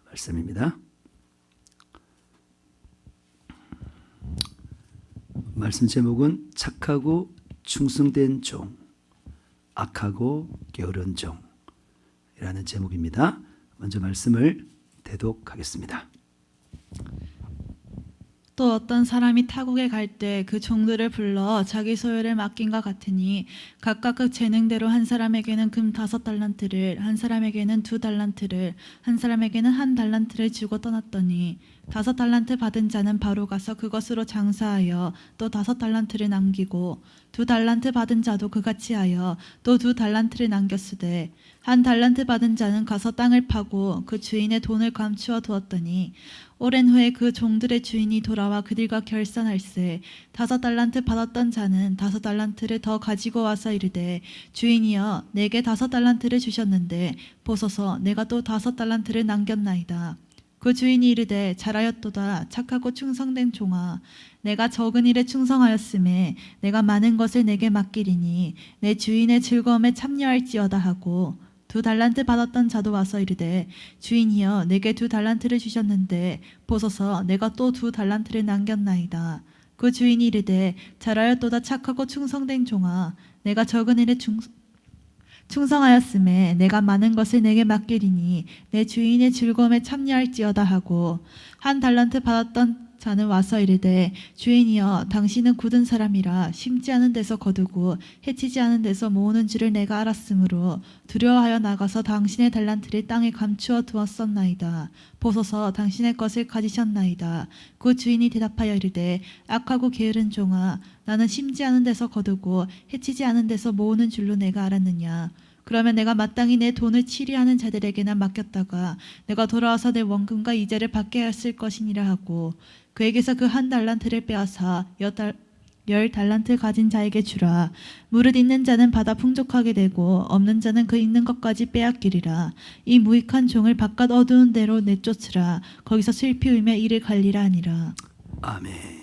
말씀입니다. 말씀 제목은 착하고 충성된 종, 악하고 게으른 종이라는 제목입니다. 먼저 말씀을 대독하겠습니다. 또 어떤 사람이 타국에 갈 때 그 종들을 불러 자기 소유를 맡긴 것 같으니 각각 그 재능대로 한 사람에게는 금 5달란트를, 한 사람에게는 2달란트를, 한 사람에게는 1달란트를 주고 떠났더니 5달란트 받은 자는 바로 가서 그것으로 장사하여 또 5달란트를 남기고 2달란트 받은 자도 그같이 하여 또 2달란트를 남겼으되 1달란트 받은 자는 가서 땅을 파고 그 주인의 돈을 감추어 두었더니 오랜 후에 그 종들의 주인이 돌아와 그들과 결산할세 5달란트 받았던 자는 5달란트를 더 가지고 와서 이르되 주인이여 내게 5달란트를 주셨는데 보소서 내가 또 5달란트를 남겼나이다. 그 주인이 이르되 잘하였도다 착하고 충성된 종아 내가 적은 일에 충성하였음에 내가 많은 것을 내게 맡기리니 내 주인의 즐거움에 참여할지어다 하고 2달란트 받았던 자도 와서 이르되 주인이여 내게 2달란트를 주셨는데 보소서 내가 또 2달란트를 남겼나이다. 그 주인이 이르되 잘하였도다 착하고 충성된 종아 내가 적은 일에 충성하였음에 내가 많은 것을 내게 맡기리니 내 주인의 즐거움에 참여할지어다 하고 1달란트 받았던 자는 와서 이르되 주인이여 당신은 굳은 사람이라 심지 않은 데서 거두고 해치지 않은 데서 모으는 줄을 내가 알았으므로 두려워하여 나가서 당신의 달란트를 땅에 감추어 두었었나이다. 보소서 당신의 것을 가지셨나이다. 그 주인이 대답하여 이르되 악하고 게으른 종아 나는 심지 않은 데서 거두고 해치지 않은 데서 모으는 줄로 내가 알았느냐. 그러면 내가 마땅히 내 돈을 치리하는 자들에게나 맡겼다가 내가 돌아와서 내 원금과 이자를 받게 했을 것이니라 하고 그에게서 그 1달란트를 빼앗아 10달란트 가진 자에게 주라. 무릇 있는 자는 받아 풍족하게 되고 없는 자는 그 있는 것까지 빼앗기리라. 이 무익한 종을 바깥 어두운 데로 내쫓으라. 거기서 슬피 울며 이를 갈리라 하니라. 아멘.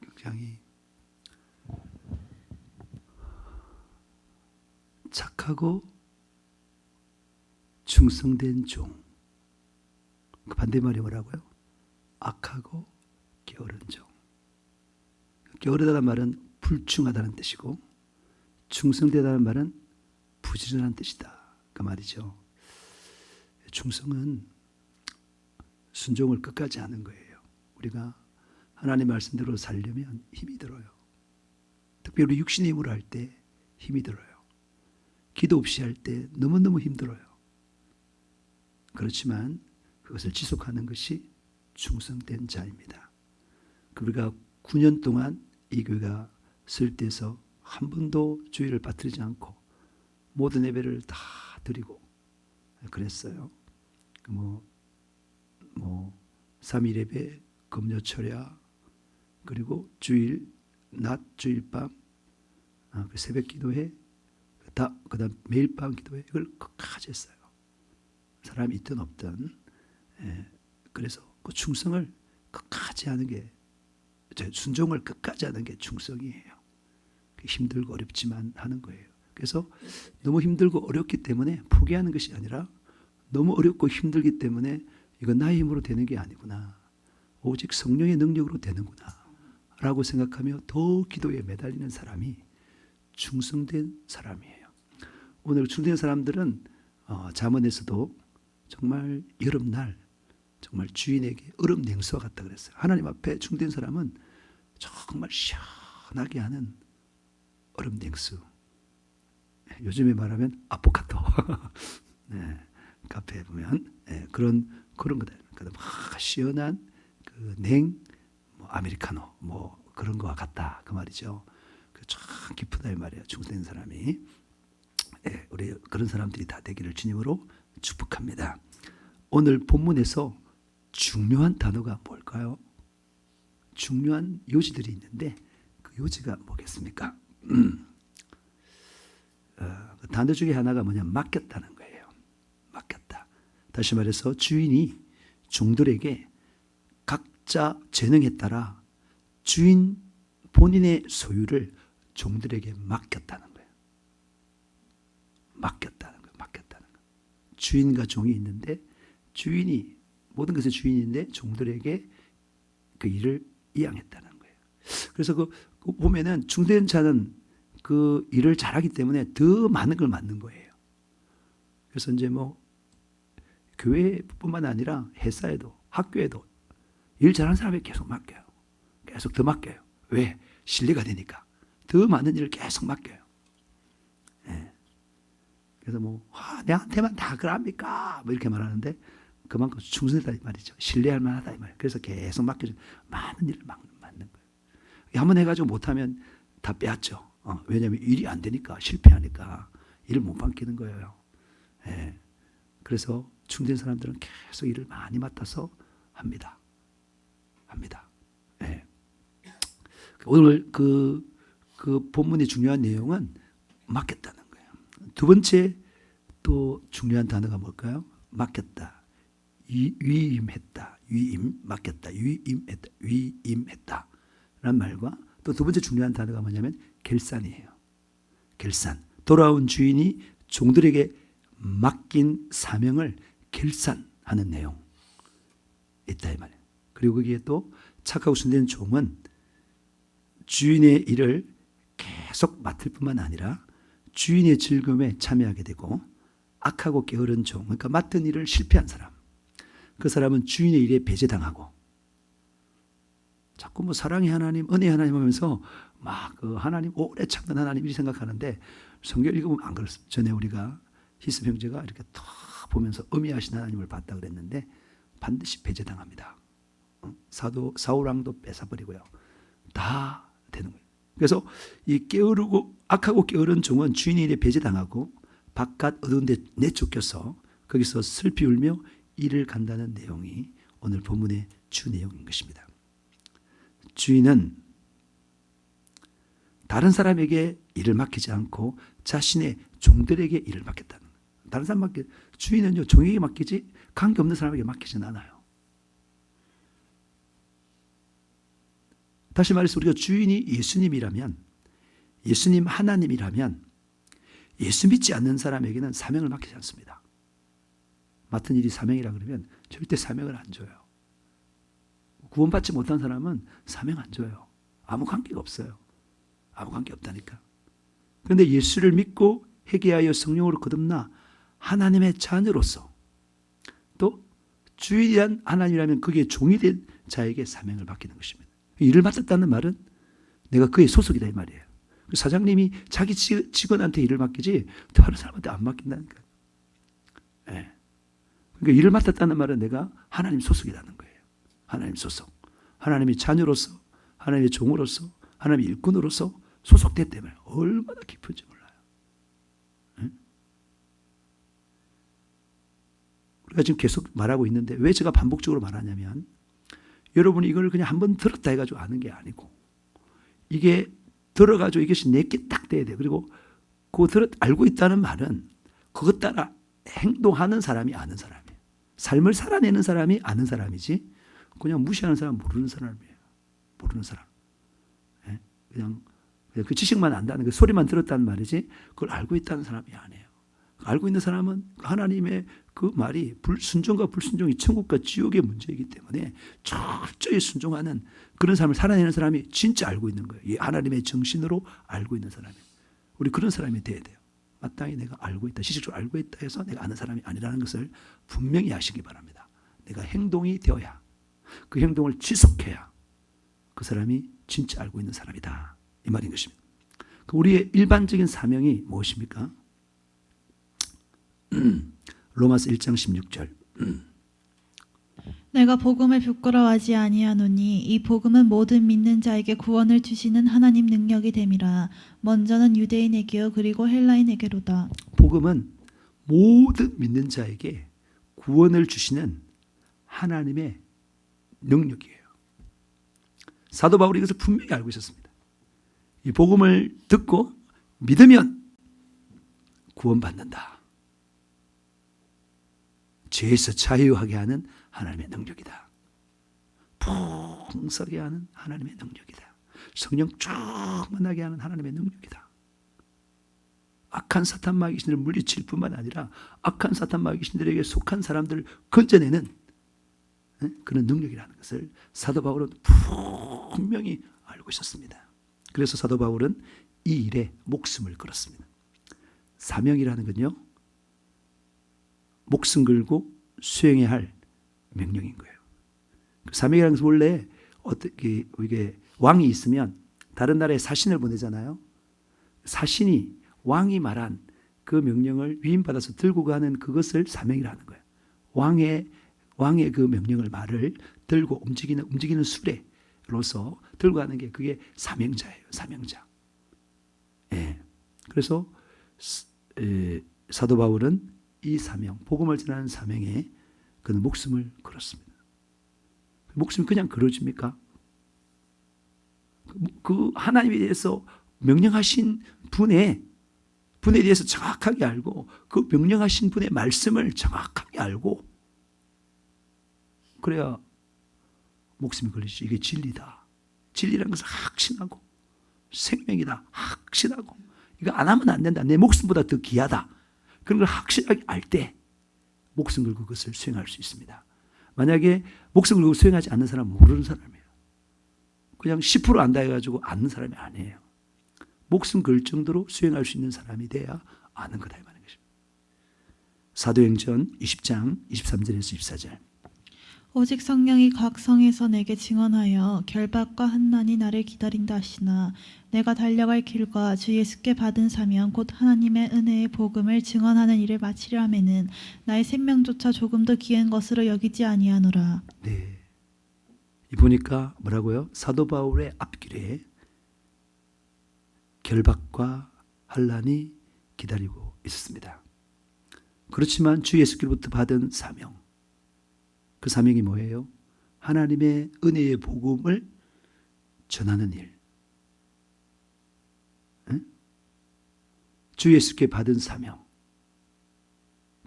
굉장히 착하고 충성된 종. 그 반대말이 뭐라고요? 악하고 게으른 종. 게으르다는 말은 불충하다는 뜻이고 충성되다는 말은 부지런한 뜻이다. 그 말이죠. 충성은 순종을 끝까지 하는 거예요. 우리가 하나님 말씀대로 살려면 힘이 들어요. 특별히 우리 육신의 힘으로 할 때 힘이 들어요. 기도 없이 할 때 너무너무 힘들어요. 그렇지만 그것을 지속하는 것이 충성된 자입니다. 우리가 9년 동안 이 교회가 설대에서 한 번도 주의를 빠뜨리지 않고 모든 예배를 다 드리고 그랬어요. 3일 예배, 금요 철야, 그리고 주일 낮, 주일 밤, 그 새벽 기도회, 그다음 매일 밤 기도회 이걸 끝까지 했어요. 사람이 있든 없든. 그래서 그 충성을 끝까지 하는 게, 순종을 끝까지 하는 게 충성이에요. 힘들고 어렵지만 하는 거예요. 그래서 너무 힘들고 어렵기 때문에 포기하는 것이 아니라 너무 어렵고 힘들기 때문에 이건 나의 힘으로 되는 게 아니구나. 오직 성령의 능력으로 되는구나. 라고 생각하며 더 기도에 매달리는 사람이 충성된 사람이에요. 오늘 충성된 사람들은 잠언에서도 정말 여름날 정말 주인에게 얼음 냉수와 같다 그랬어요. 하나님 앞에 충성된 사람은 정말 시원하게 하는 얼음 냉수. 요즘에 말하면 아포카토. 네, 카페에 보면 그런 거다. 그러니까 막 시원한 그 아메리카노 그런 거와 같다 그 말이죠. 참 기쁘다 이 말이에요. 충성된 사람이. 우리 그런 사람들이 다 되기를 주님으로 축복합니다. 오늘 본문에서 중요한 단어가 뭘까요? 중요한 요지들이 있는데 그 요지가 뭐겠습니까? 그 단어 중에 하나가 뭐냐? 맡겼다는 거예요. 맡겼다. 다시 말해서 주인이 종들에게 각자 재능에 따라 주인 본인의 소유를 종들에게 맡겼다는 거예요. 주인과 종이 있는데 주인이 모든 것의 주인인데 종들에게 그 일을 이양했다는 거예요. 그래서 그 보면은 중된 자는 그 일을 잘하기 때문에 더 많은 걸 맡는 거예요. 그래서 이제 뭐 교회뿐만 아니라 회사에도 학교에도 일 잘하는 사람에게 계속 맡겨요. 계속 더 맡겨요. 왜? 신뢰가 되니까. 더 많은 일을 계속 맡겨요. 예. 그래서 뭐 내한테만 다 그럽니까? 뭐 이렇게 말하는데 그만큼 충성했다 이 말이죠. 신뢰할 만하다 이 말이에요. 그래서 계속 맡겨줘 많은 일을 맡는 거예요. 한번 해가지고 못하면 다 빼앗죠. 왜냐하면 일이 안 되니까 실패하니까 일을 못 맡기는 거예요. 예. 그래서 충된 사람들은 계속 일을 많이 맡아서 합니다. 예. 오늘 그 본문의 중요한 내용은 맡겼다는 거예요. 두 번째 또 중요한 단어가 뭘까요? 맡겼다. 위임했다. 맡겼다. 위임했다. 라는 말과 또 두 번째 중요한 단어가 뭐냐면 결산이에요. 결산. 돌아온 주인이 종들에게 맡긴 사명을 결산하는 내용 있다 이 말이에요. 그리고 거기에 또 착하고 순된 종은 주인의 일을 계속 맡을 뿐만 아니라 주인의 즐거움에 참여하게 되고 악하고 게으른 종, 그러니까 맡은 일을 실패한 사람, 그 사람은 주인의 일에 배제당하고 자꾸 뭐 사랑의 하나님, 은혜의 하나님 하면서 막 그 하나님 오래 참는 하나님 이렇게 생각하는데 성경 읽으면 안 그렇습니다. 전에 우리가 히스 형제가 이렇게 탁 보면서 의미하신 하나님을 봤다 그랬는데 반드시 배제당합니다. 사도 사울왕도 뺏어버리고요. 다 되는 거예요. 그래서 이 게으르고 악하고 게으른 종은 주인의 일에 배제당하고 바깥 어두운 데 내쫓겨서 거기서 슬피 울며 일을 간다는 내용이 오늘 본문의 주 내용인 것입니다. 주인은 다른 사람에게 일을 맡기지 않고 자신의 종들에게 일을 맡겼다는 거예요. 다른 사람 주인은요 종에게 맡기지 관계없는 사람에게 맡기진 않아요. 다시 말해서 우리가 주인이 예수님이라면, 예수님 하나님이라면 예수 믿지 않는 사람에게는 사명을 맡기지 않습니다. 맡은 일이 사명이라 그러면 절대 사명을 안 줘요. 구원받지 못한 사람은 사명 안 줘요. 아무 관계가 없어요. 아무 관계 없다니까. 그런데 예수를 믿고 회개하여 성령으로 거듭나 하나님의 자녀로서 또 주인이란 하나님이라면 그게 종이 된 자에게 사명을 맡기는 것입니다. 일을 맡았다는 말은 내가 그의 소속이다 이 말이에요. 사장님이 자기 직원한테 일을 맡기지 다른 사람한테 안 맡긴다는 거예요. 네. 그러니까 일을 맡았다는 말은 내가 하나님 소속이라는 거예요. 하나님 소속. 하나님의 자녀로서, 하나님의 종으로서, 하나님의 일꾼으로서 소속됐다면 얼마나 깊은지 몰라요. 네? 우리가 지금 계속 말하고 있는데 왜 제가 반복적으로 말하냐면 여러분이 이걸 그냥 한번 들었다 해가지고 아는 게 아니고 이게 들어가지고 이것이 내게 딱 돼야 돼요. 그리고 알고 있다는 말은 그것 따라 행동하는 사람이 아는 사람이에요. 삶을 살아내는 사람이 아는 사람이지 그냥 무시하는 사람 모르는 사람이에요. 모르는 사람. 네? 그냥 그 지식만 안다는 그 소리만 들었다는 말이지 그걸 알고 있다는 사람이 아니에요. 알고 있는 사람은 하나님의 그 말이 순종과 불순종이 천국과 지옥의 문제이기 때문에 철저히 순종하는 그런 삶을 살아내는 사람이 진짜 알고 있는 거예요. 이 하나님의 정신으로 알고 있는 사람이에요. 우리 그런 사람이 돼야 돼요. 마땅히 내가 알고 있다, 지식적으로 알고 있다 해서 내가 아는 사람이 아니라는 것을 분명히 아시기 바랍니다. 내가 행동이 되어야, 그 행동을 지속해야 그 사람이 진짜 알고 있는 사람이다. 이 말인 것입니다. 우리의 일반적인 사명이 무엇입니까? 로마서 1장 16절. 내가 복음을 부끄러워하지 아니하노니 이 복음은 모든 믿는 자에게 구원을 주시는 하나님 능력이 됨이라. 먼저는 유대인에게요 그리고 헬라인에게로다. 복음은 모든 믿는 자에게 구원을 주시는 하나님의 능력이에요. 사도 바울이 이것을 분명히 알고 있었습니다. 이 복음을 듣고 믿으면 구원받는다. 죄에서 자유하게 하는 하나님의 능력이다. 풍성하게 하는 하나님의 능력이다. 성령 충만하게 하는 하나님의 능력이다. 악한 사탄 마귀 신들을 물리칠 뿐만 아니라 악한 사탄 마귀 신들에게 속한 사람들을 건져내는 그런 능력이라는 것을 사도 바울은 분명히 알고 있었습니다. 그래서 사도 바울은 이 일에 목숨을 걸었습니다. 사명이라는 건요, 목숨 걸고 수행해야 할 명령인 거예요. 사명이라는 것은 원래 어떻게 이게 왕이 있으면 다른 나라에 사신을 보내잖아요. 사신이 왕이 말한 그 명령을 위임받아서 들고 가는 그것을 사명이라는 거예요. 왕의 그 명령을 말을 들고 움직이는 수레로서 들고 가는 게 그게 사명자예요. 사명자. 예. 그래서 사도 바울은 이 사명, 복음을 전하는 사명에 그는 목숨을 걸었습니다. 목숨이 그냥 걸어집니까? 그 하나님에 대해서 명령하신 분에 대해서 정확하게 알고 그 명령하신 분의 말씀을 정확하게 알고 그래야 목숨이 걸리죠. 이게 진리다. 진리라는 것을 확신하고 생명이다. 확신하고 이거 안 하면 안 된다. 내 목숨보다 더 귀하다. 그런 걸 확실하게 알 때 목숨 걸고 그것을 수행할 수 있습니다. 만약에 목숨 걸고 수행하지 않는 사람은 모르는 사람이에요. 그냥 10% 안다 해가지고 아는 사람이 아니에요. 목숨 걸 정도로 수행할 수 있는 사람이 돼야 아는 거다 이 말인 것입니다. 사도행전 20장 23절에서 24절. 오직 성령이 각 성에서 내게 증언하여 결박과 환난이 나를 기다린다 하시나 내가 달려갈 길과 주 예수께 받은 사명 곧 하나님의 은혜의 복음을 증언하는 일을 마치려 하면은 나의 생명조차 조금도 귀한 것으로 여기지 아니하노라. 네. 이 보니까 뭐라고요? 사도 바울의 앞길에 결박과 환난이 기다리고 있었습니다. 그렇지만 주 예수께로부터 받은 사명, 그 사명이 뭐예요? 하나님의 은혜의 복음을 전하는 일. 응? 주 예수께 받은 사명.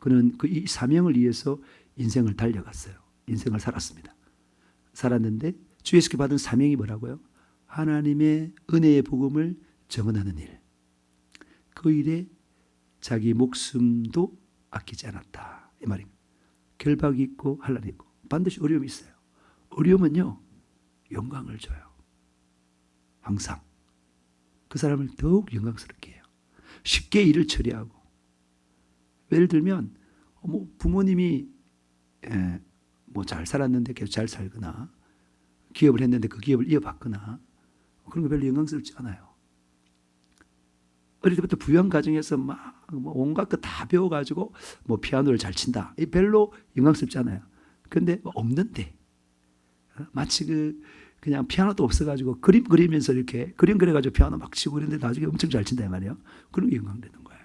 그는 이 사명을 위해서 인생을 달려갔어요. 인생을 살았습니다. 살았는데 주 예수께 받은 사명이 뭐라고요? 하나님의 은혜의 복음을 증언하는 일. 그 일에 자기 목숨도 아끼지 않았다. 이 말입니다. 결박이 있고 환난이 있고 반드시 어려움이 있어요. 어려움은요, 영광을 줘요. 항상. 그 사람을 더욱 영광스럽게 해요. 쉽게 일을 처리하고. 예를 들면 부모님이 잘 살았는데 계속 잘 살거나 기업을 했는데 그 기업을 이어받거나 그런 거 별로 영광스럽지 않아요. 어릴 때부터 부유한 가정에서 온갖 거 다 배워가지고 피아노를 잘 친다. 이 별로 영광스럽지 않아요. 근데 없는데 마치 그냥 피아노도 없어가지고 그림 그리면서 이렇게 그림 그려가지고 피아노 막 치고 그랬는데 나중에 엄청 잘 친다 이 말이에요. 그런 게 영광되는 거예요.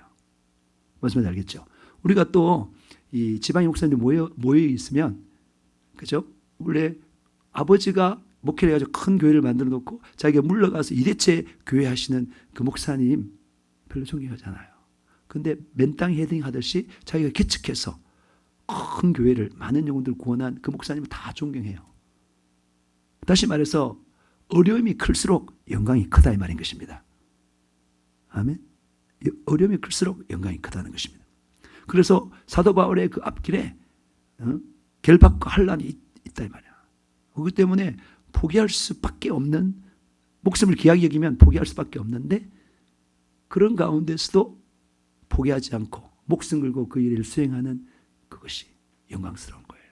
무슨 말인지 알겠죠? 우리가 또 이 지방의 목사님들 모여 있으면, 그죠? 원래 아버지가 목회를 해가지고 큰 교회를 만들어 놓고 자기가 물러가서 이대체 교회 하시는 그 목사님 별로 존경하잖아요. 근데 맨땅 헤딩 하듯이 자기가 개척해서 큰 교회를 많은 영혼들을 구원한 그 목사님을 다 존경해요. 다시 말해서 어려움이 클수록 영광이 크다 이 말인 것입니다. 아멘. 어려움이 클수록 영광이 크다는 것입니다. 그래서 사도 바울의 그 앞길에 결박과 환난이 있다 이 말이야. 그렇기 때문에 포기할 수밖에 없는, 목숨을 귀하게 여기면 포기할 수밖에 없는데 그런 가운데서도 포기하지 않고 목숨 걸고 그 일을 수행하는 그것이 영광스러운 거예요.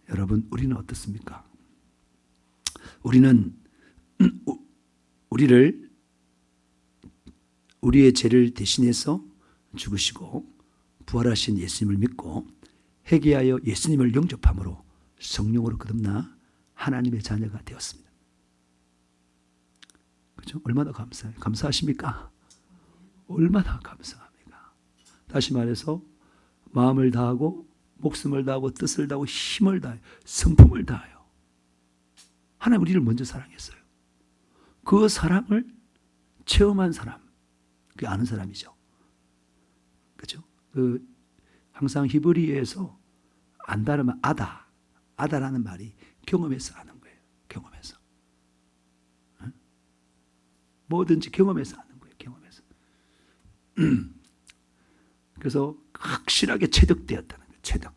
여러분 우리는 어떻습니까? 우리는 우리의 죄를 대신해서 죽으시고 부활하신 예수님을 믿고 회개하여 예수님을 영접함으로 성령으로 거듭나 하나님의 자녀가 되었습니다. 그렇죠? 얼마나 감사해요. 감사하십니까? 얼마나 감사합니까? 다시 말해서 마음을 다하고 목숨을 다하고 뜻을 다하고 힘을 다해요. 성품을 다해요. 하나님 우리를 먼저 사랑했어요. 그 사랑을 체험한 사람, 그게 아는 사람이죠. 그렇죠? 항상 히브리어에서 안다라면 아다라는 말이 경험해서 아는 거예요. 경험해서. 뭐든지 경험해서 아는 거예요. 경험해서. 그래서 확실하게 체득되었다는 거예요. 체득.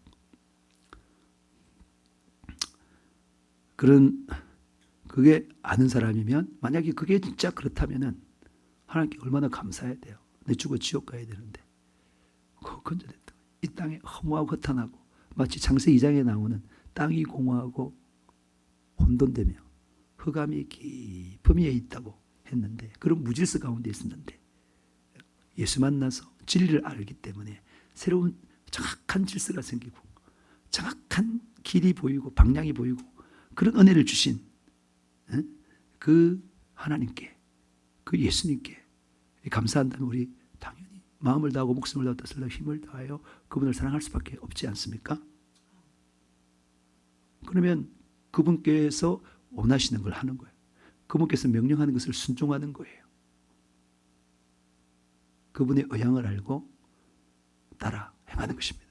그게 아는 사람이면, 만약에 그게 진짜 그렇다면은 하나님께 얼마나 감사해야 돼요. 내 죽어 지옥 가야 되는데 건져냈다. 이 땅에 허무하고 허탄하고 마치 창세 2장에 나오는 땅이 공허하고 혼돈되며 흑암이 깊음 위에 있다고 했는데, 그런 무질서 가운데 있었는데 예수 만나서 진리를 알기 때문에 새로운 정확한 질서가 생기고 정확한 길이 보이고 방향이 보이고 그런 은혜를 주신 그 하나님께, 그 예수님께 감사한다면 우리 당연히 마음을 다하고 목숨을 다하고 뜻을 다하고 힘을 다하여 그분을 사랑할 수밖에 없지 않습니까? 그러면 그분께서 원하시는 걸 하는 거예요. 그분께서 명령하는 것을 순종하는 거예요. 그분의 의향을 알고 따라 행하는 것입니다.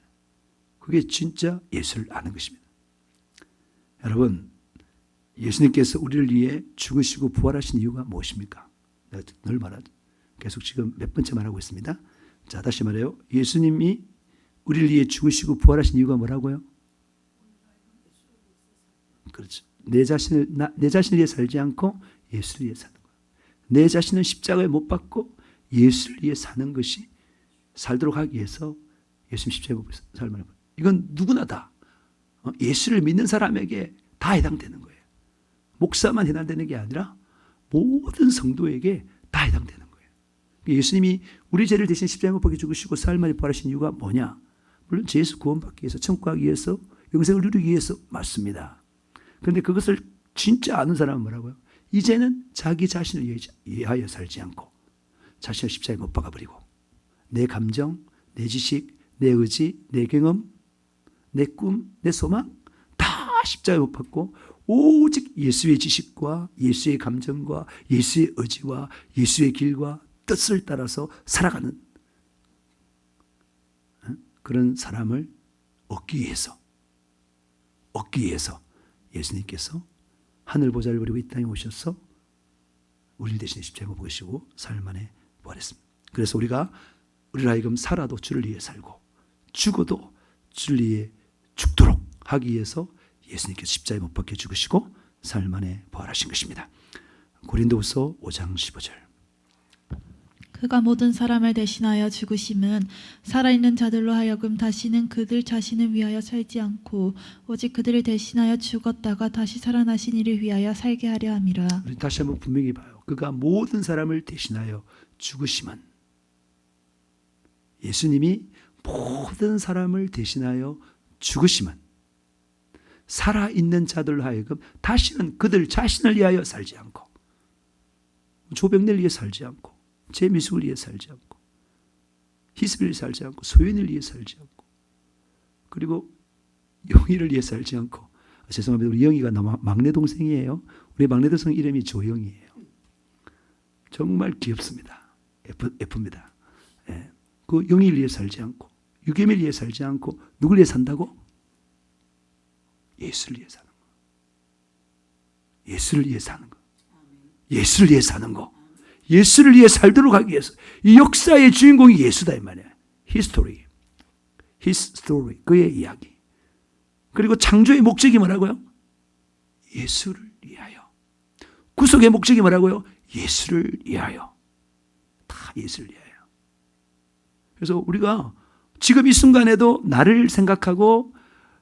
그게 진짜 예수를 아는 것입니다. 여러분, 예수님께서 우리를 위해 죽으시고 부활하신 이유가 무엇입니까? 내가 늘 말하죠. 계속 지금 몇 번째 말하고 있습니다. 자, 다시 말해요. 예수님이 우리를 위해 죽으시고 부활하신 이유가 뭐라고요? 그렇죠. 내 자신을 위해 살지 않고 예수를 위해 사는 거예요. 내 자신은 십자가에 못 박고 예수를 위해 사는 것이, 살도록 하기 위해서 예수님 십자가에 못 박고 살면, 이건 누구나 다 예수를 믿는 사람에게 다 해당되는 거예요. 목사만 해당되는 게 아니라 모든 성도에게 다 해당되는 거예요. 예수님이 우리 죄를 대신 십자가에 못 박혀 죽으시고 사흘 만에 부활하신 이유가 뭐냐? 물론 죄에서 구원받기 위해서, 천국 가기 위해서, 영생을 누리기 위해서 맞습니다. 그런데 그것을 진짜 아는 사람은 뭐라고요? 이제는 자기 자신을 위하여 살지 않고 자신을 십자가에 못 박아버리고 내 감정, 내 지식, 내 의지, 내 경험, 내 꿈, 내 소망 다 십자가에 못 박고 오직 예수의 지식과 예수의 감정과 예수의 의지와 예수의 길과 뜻을 따라서 살아가는 그런 사람을 얻기 위해서 예수님께서 하늘 보좌를 버리고 이 땅에 오셔서 우리 대신에 십자가에 못 박으시고 사흘 만에 부활했습니다. 그래서 우리를 하여금 살아도 주를 위해 살고 죽어도 주를 위해 죽도록 하기 위해서 예수님께서 십자가에 못 박혀 죽으시고 사흘 만에 부활하신 것입니다. 고린도후서 5장 15절. 그가 모든 사람을 대신하여 죽으심은 살아있는 자들로 하여금 다시는 그들 자신을 위하여 살지 않고 오직 그들을 대신하여 죽었다가 다시 살아나신 이를 위하여 살게 하려 함이라. 우리 다시 한번 분명히 봐요. 그가 모든 사람을 대신하여 죽으심은, 예수님이 모든 사람을 대신하여 죽으심은 살아있는 자들로 하여금 다시는 그들 자신을 위하여 살지 않고 조병래를 위해 살지 않고 제 미숙을 위해 살지 않고 희습을 위해 살지 않고 소연을 위해 살지 않고 그리고 영희를 위해 살지 않고, 죄송합니다. 우리 영희가 막내 동생이에요. 우리 막내 동생 이름이 조영이에요. 정말 귀엽습니다. 예쁩니다. 예. 그 영희를 위해 살지 않고 유겸을 위해 살지 않고 누굴 위해 산다고? 예수를 위해 사는 거. 예수를 위해 사는 거. 예수를 위해 사는 거. 예수를 위해 살도록 하기 위해서. 이 역사의 주인공이 예수다 이 말이야. His story. 그의 이야기. 그리고 창조의 목적이 뭐라고요? 예수를 위하여. 구속의 목적이 뭐라고요? 예수를 위하여. 다 예수를 위하여. 그래서 우리가 지금 이 순간에도 나를 생각하고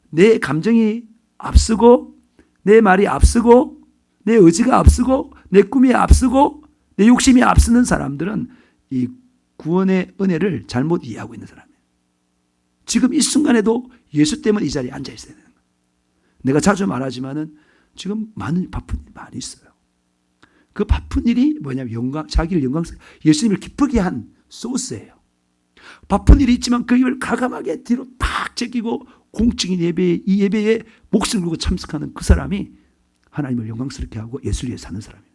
내 감정이 앞서고 내 말이 앞서고 내 의지가 앞서고 내 꿈이 앞서고 내 욕심이 앞서는 사람들은 이 구원의 은혜를 잘못 이해하고 있는 사람이에요. 지금 이 순간에도 예수 때문에 이 자리에 앉아 있어야 되는 거예요. 내가 자주 말하지만은 지금 많은 바쁜 일이 많이 있어요. 그 바쁜 일이 뭐냐면 자기를 영광스럽게 예수님을 기쁘게 한 소스예요. 바쁜 일이 있지만 그 일을 가감하게 뒤로 탁 제끼고 공적인 예배에, 이 예배에 목숨을 걸고 참석하는 그 사람이 하나님을 영광스럽게 하고 예수를 위해 사는 사람이에요.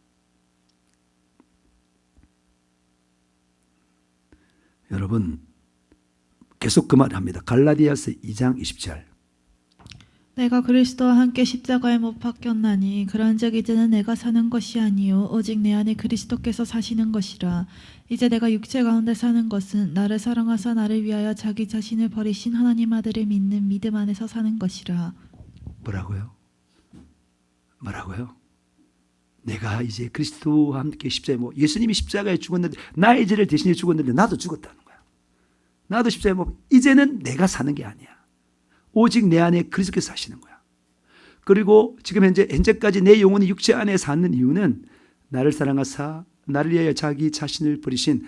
여러분 계속 그 말을 합니다. 갈라디아서 2장 20절. 내가 그리스도와 함께 십자가에 못 박혔나니 그런즉 이제는 내가 사는 것이 아니요 오직 내 안에 그리스도께서 사시는 것이라. 이제 내가 육체 가운데 사는 것은 나를 사랑하사 나를 위하여 자기 자신을 버리신 하나님 아들을 믿는 믿음 안에서 사는 것이라. 뭐라고요? 뭐라고요? 내가 이제 그리스도와 함께 십자가에 못, 예수님이 십자가에 죽었는데 나의 죄를 대신해 죽었는데 나도 죽었다는 거야. 나도 십자가에 못, 이제는 내가 사는 게 아니야. 오직 내 안에 그리스도께서 사시는 거야. 그리고 지금 현재까지 내 영혼이 육체 안에 사는 이유는 나를 사랑하사 나를 위하여 자기 자신을 버리신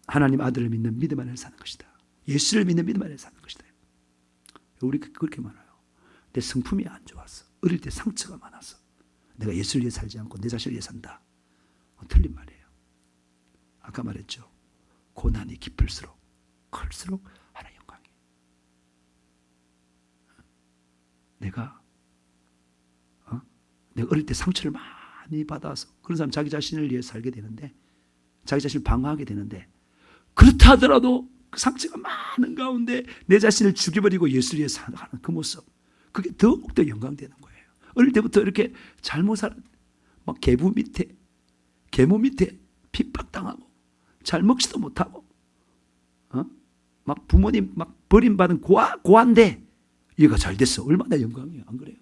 하나님 아들을 믿는 믿음 안에 사는 것이다. 예수를 믿는 믿음 안에 사는 것이다. 우리 그렇게 많아요. 내 성품이 안 좋았어. 어릴 때 상처가 많았어. 내가 예수를 위해 살지 않고 내 자신을 위해 산다. 틀린 말이에요. 아까 말했죠. 고난이 깊을수록 클수록 하나님 영광이. 내가 어릴 때 상처를 많이 받아서 그런 사람 자기 자신을 위해 살게 되는데 자기 자신을 방어하게 되는데 그렇다 하더라도 그 상처가 많은 가운데 내 자신을 죽여버리고 예수를 위해 사는 그 모습, 그게 더욱더 영광되는 거예요. 어릴 때부터 이렇게 잘못 살았는데 막 계모 밑에 핍박당하고 잘 먹지도 못하고 막 부모님 막 버림받은 고아인데 얘가 잘 됐어. 얼마나 영광이에요. 안 그래요?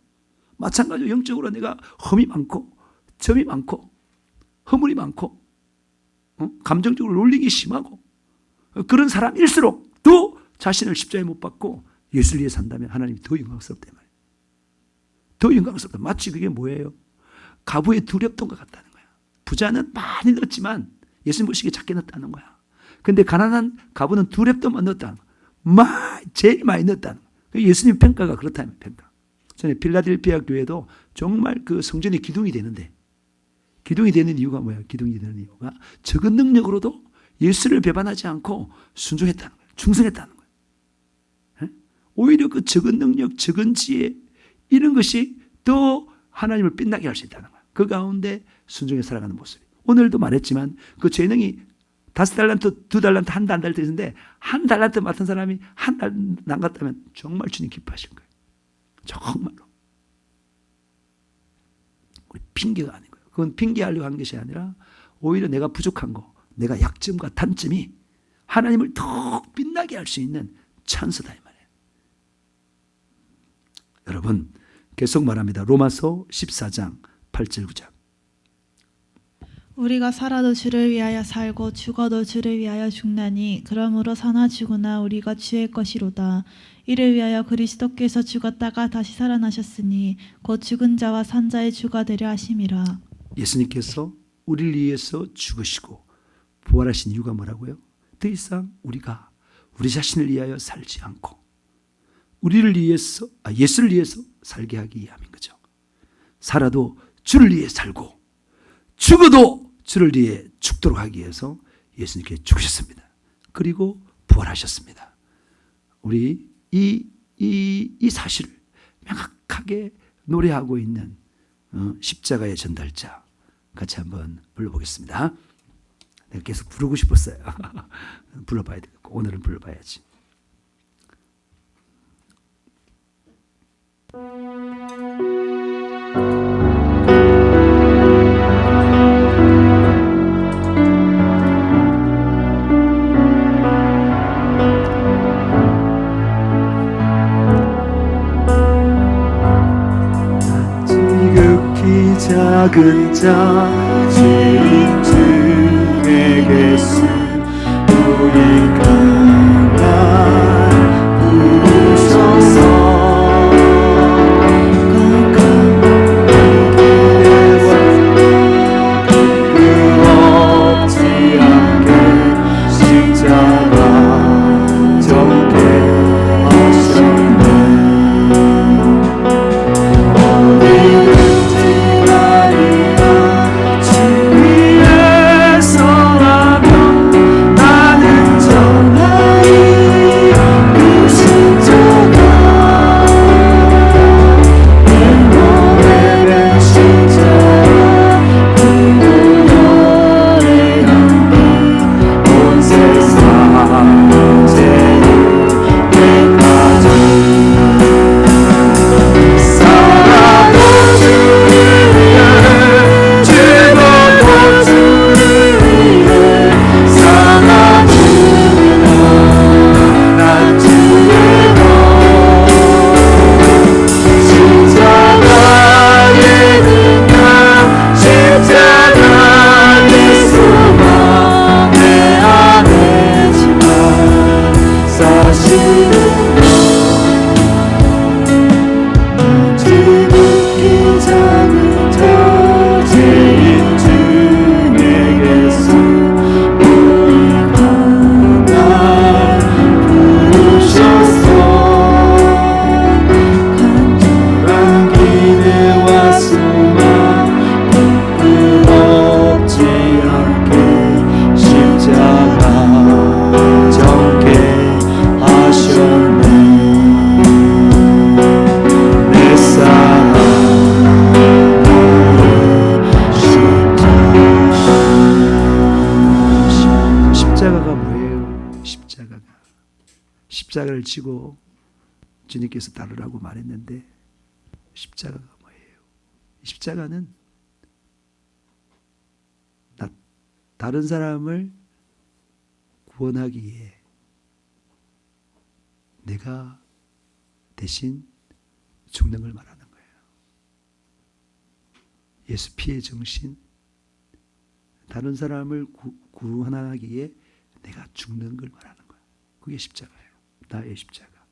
마찬가지로 영적으로 내가 험이 많고 점이 많고 허물이 많고 감정적으로 놀리기 심하고 그런 사람일수록 더 자신을 십자가에 못 박고 예수를 위해 산다면 하나님이 더 영광스럽단 말이에요. 더 영광스럽다. 마치 그게 뭐예요? 가부의 두렵던과 같다는 거야. 부자는 많이 넣었지만 예수님 보시기에 작게 넣었다는 거야. 근데 가난한 가부는 두렵던만 넣었다는 거야. 제일 많이 넣었다는 거야. 예수님 평가가 그렇다면 평가. 전에 필라델피아 교회도 정말 그 성전이 기둥이 되는데 기둥이 되는 이유가 뭐야? 기둥이 되는 이유가 적은 능력으로도 예수를 배반하지 않고 순종했다는 거예요. 충성했다는 거예요. 오히려 그 적은 능력, 적은 지혜 이런 것이 더 하나님을 빛나게 할 수 있다는 거예요. 그 가운데 순종해 살아가는 모습이. 오늘도 말했지만 그 재능이 5달란트, 2달란트, 1달란트 있는데 1달란트 맡은 사람이 1달 남갔다면 정말 주님 기뻐하실 거예요. 정말로. 우리 핑계가 아닌 거예요. 그건 핑계하려고 한 것이 아니라 오히려 내가 부족한 거, 내가 약점과 단점이 하나님을 더 빛나게 할 수 있는 찬스다 이 말이에요. 여러분 계속 말합니다. 로마서 14장 8절 9절. 우리가 살아도 주를 위하여 살고 죽어도 주를 위하여 죽나니 그러므로 사나 죽으나 우리가 주의 것이로다. 이를 위하여 그리스도께서 죽었다가 다시 살아나셨으니 곧 죽은 자와 산 자의 주가 되려 하심이라. 예수님께서 우리를 위해서 죽으시고 부활하신 이유가 뭐라고요? 더 이상 우리가 우리 자신을 위하여 살지 않고 우리를 위해서 예수를 위해서 살게 하기 위함인 거죠. 살아도 주를 위해 살고 죽어도 주를 위해 죽도록 하기 위해서 예수님께 죽으셨습니다. 그리고 부활하셨습니다. 우리 이 사실을 명확하게 노래하고 있는 십자가의 전달자 같이 한번 불러보겠습니다. 내가 계속 부르고 싶었어요. 불러봐야 되겠고 오늘은 불러봐야지. 지극히 작은 자 죄인 중에 계신 우리가 날 부르셔서 주 십자가를 지고 주님께서 따르라고 말했는데 십자가가 뭐예요? 십자가는 다른 사람을 구원하기 위해 내가 대신 죽는 걸 말하는 거예요. 예수 피의 정신, 다른 사람을 구원하기 위해 내가 죽는 걸 말하는 거예요. 그게 십자가예요. 나의 십자가.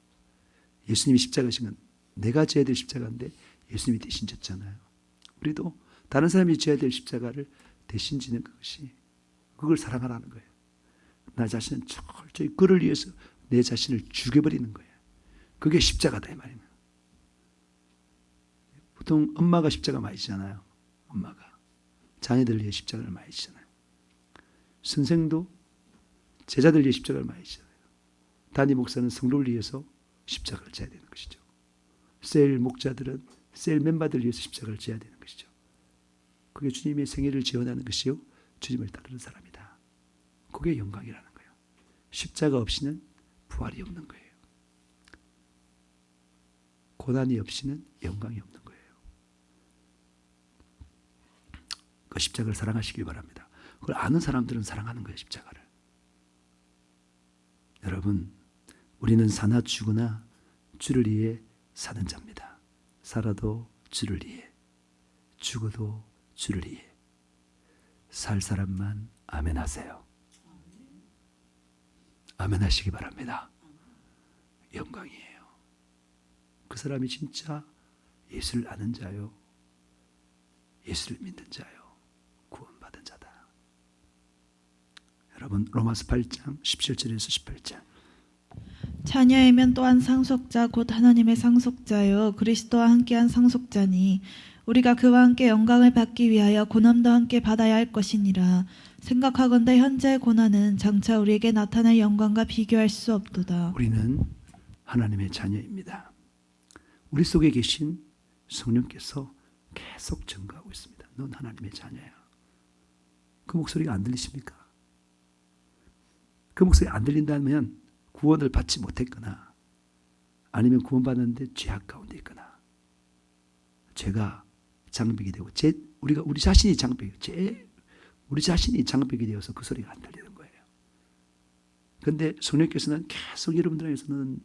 예수님이 십자가신 건 내가 져야 될 십자가인데 예수님이 대신 졌잖아요. 우리도 다른 사람이 져야 될 십자가를 대신 지는 것이, 그걸 사랑하라는 거예요. 나 자신은 철저히 그를 위해서 내 자신을 죽여버리는 거예요. 그게 십자가다 이 말입니다. 보통 엄마가 십자가 많이 지잖아요. 엄마가 자녀들 위해 십자가를 많이 지잖아요. 선생도 제자들 위해 십자가를 많이 지잖아요. 담임 목사는 성도를 위해서 십자가를 져야 되는 것이죠. 셀 목자들은 셀 멤버들을 위해서 십자가를 져야 되는 것이죠. 그게 주님의 생애를 지어나는 것이요, 주님을 따르는 사람이다. 그게 영광이라는 거예요. 십자가 없이는 부활이 없는 거예요. 고난이 없이는 영광이 없는 거예요. 그 십자가를 사랑하시길 바랍니다. 그걸 아는 사람들은 사랑하는 거예요, 십자가를. 여러분, 우리는 사나 죽으나 주를 위해 사는 자입니다. 살아도 주를 위해, 죽어도 주를 위해. 살 사람만 아멘 하세요. 아멘 하시기 바랍니다. 영광이에요. 그 사람이 진짜 예수를 아는 자요, 예수를 믿는 자요, 구원받은 자다. 여러분, 로마서 8장 17절에서 18절. 자녀이면 또한 상속자 곧 하나님의 상속자요 그리스도와 함께한 상속자니 우리가 그와 함께 영광을 받기 위하여 고난도 함께 받아야 할 것이니라. 생각하건대 현재의 고난은 장차 우리에게 나타날 영광과 비교할 수 없도다. 우리는 하나님의 자녀입니다. 우리 속에 계신 성령께서 계속 증거하고 있습니다. 넌 하나님의 자녀야. 그 목소리가 안 들리십니까? 그 목소리 안 들린다면 구원을 받지 못했거나 아니면 구원받았는데 죄악 가운데 있거나 죄가 장벽이 되고 우리 자신이 우리 자신이 장벽이 되어서 그 소리가 안 들리는 거예요. 그런데 성령께서는 계속 여러분들에게서 너는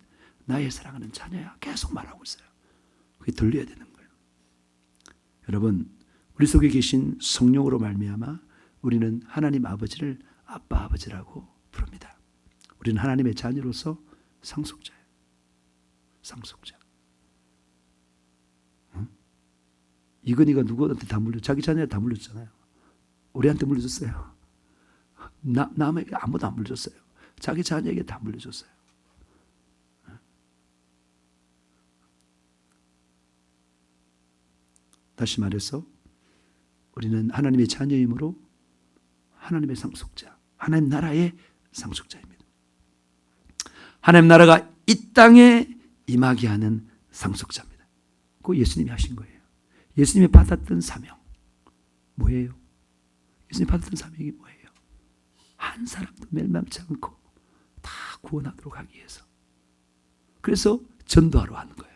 나의 사랑하는 자녀야 계속 말하고 있어요. 그게 들려야 되는 거예요. 여러분, 우리 속에 계신 성령으로 말미암아 우리는 하나님 아버지를 아빠 아버지라고 부릅니다. 우리는 하나님의 자녀로서 상속자예요. 상속자. 응? 이건희가 누구한테 다 자기 자녀한테 다 물렸잖아요. 우리한테 물려줬어요. 남에게 아무도 안 물려줬어요. 자기 자녀에게 다 물려줬어요. 다시 말해서 우리는 하나님의 자녀이므로 하나님의 상속자, 하나님 나라의 상속자입니다. 하나님 나라가 이 땅에 임하게 하는 상속자입니다. 그거 예수님이 하신 거예요. 예수님이 받았던 사명 뭐예요? 예수님이 받았던 사명이 뭐예요? 한 사람도 멸망치 않고 다 구원하도록 하기 위해서. 그래서 전도하러 하는 거예요.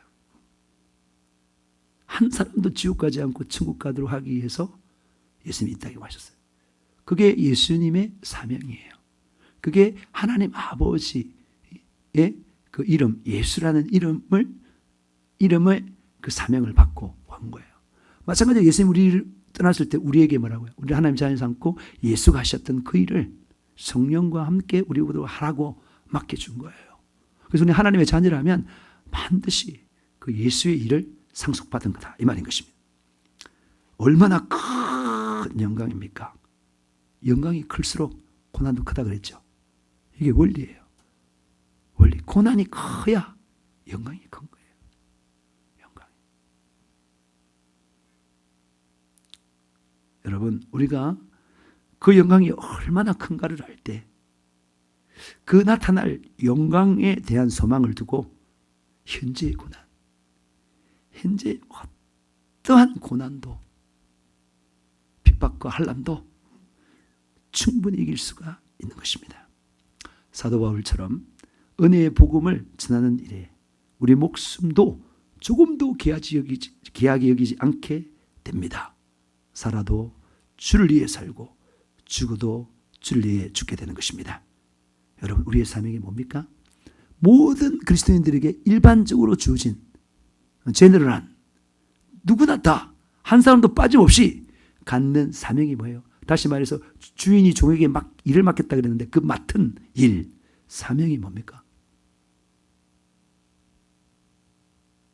한 사람도 지옥 가지 않고 천국 가도록 하기 위해서 예수님이 이 땅에 오셨어요. 그게 예수님의 사명이에요. 그게 하나님 아버지의 그 이름, 예수라는 이름을 그 사명을 받고 온 거예요. 마찬가지로 예수님 우리를 떠났을 때 우리에게 뭐라고요? 우리 하나님 자녀 삼고 예수가 하셨던 그 일을 성령과 함께 우리보다 하라고 맡겨준 거예요. 그래서 우리 하나님의 자녀라면 반드시 그 예수의 일을 상속받은 거다 이 말인 것입니다. 얼마나 큰 영광입니까? 영광이 클수록 고난도 크다 그랬죠. 이게 원리예요. 원리. 고난이 커야 영광이 큰 거예요. 영광. 여러분, 우리가 그 영광이 얼마나 큰가를 알 때 그 나타날 영광에 대한 소망을 두고 현재의 고난, 현재 어떠한 고난도 핍박과 환난도 충분히 이길 수가 있는 것입니다. 사도 바울처럼 은혜의 복음을 전하는 일에 우리 목숨도 조금도 귀하게 여기지 않게 됩니다. 살아도 주를 위해 살고 죽어도 주를 위해 죽게 되는 것입니다. 여러분, 우리의 사명이 뭡니까? 모든 그리스도인들에게 일반적으로 주어진 제너럴한, 누구나 다 한 사람도 빠짐없이 갖는 사명이 뭐예요? 다시 말해서 주인이 종에게 일을 맡겼다 그랬는데 그 맡은 일, 사명이 뭡니까?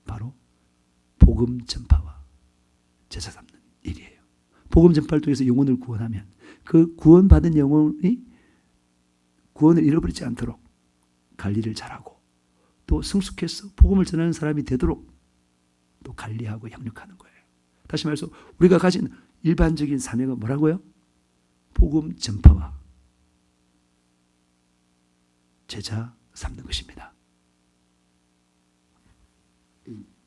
바로 복음 전파와 제자 삼는 일이에요. 복음 전파를 통해서 영혼을 구원하면 그 구원받은 영혼이 구원을 잃어버리지 않도록 관리를 잘하고 또 성숙해서 복음을 전하는 사람이 되도록 또 관리하고 양육하는 거예요. 다시 말해서 우리가 가진 일반적인 사명은 뭐라고요? 복음 전파와 제자 삼는 것입니다.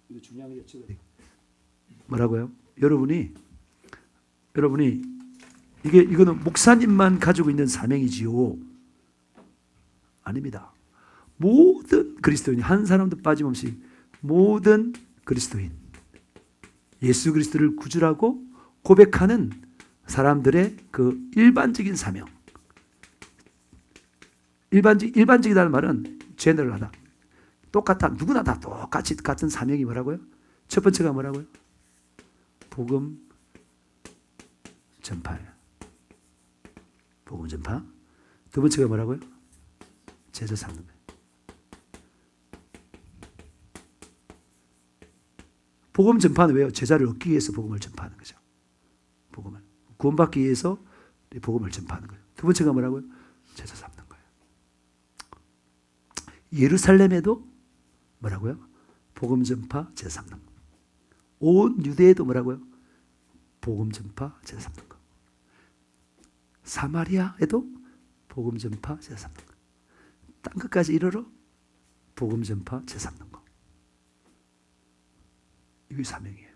이거 중요한 게 뭐라고요? 여러분이 이거는 목사님만 가지고 있는 사명이지요. 아닙니다. 모든 그리스도인, 한 사람도 빠짐없이 모든 그리스도인, 예수 그리스도를 구주라고 고백하는 사람들의 그 일반적인 사명. 일반적이라는 말은 제너럴하다. 똑같다. 누구나 다 똑같이 같은 사명이 뭐라고요? 첫 번째가 뭐라고요? 복음 전파예요. 복음 전파. 두 번째가 뭐라고요? 제자 삼는 거예요. 복음 전파는 왜요? 제자를 얻기 위해서 복음을 전파하는 거죠. 복음을. 구원받기 위해서 복음을 전파하는 거예요. 두 번째가 뭐라고요? 제자 삼는 거예요. 예루살렘에도 뭐라고요? 복음 전파, 제자 삼는 거. 온 유대에도 뭐라고요? 복음 전파, 제자 삼는 거. 사마리아에도 복음 전파, 제자 삼는 거. 땅 끝까지 이르러 복음 전파, 제자 삼는 거. 이게 사명이에요.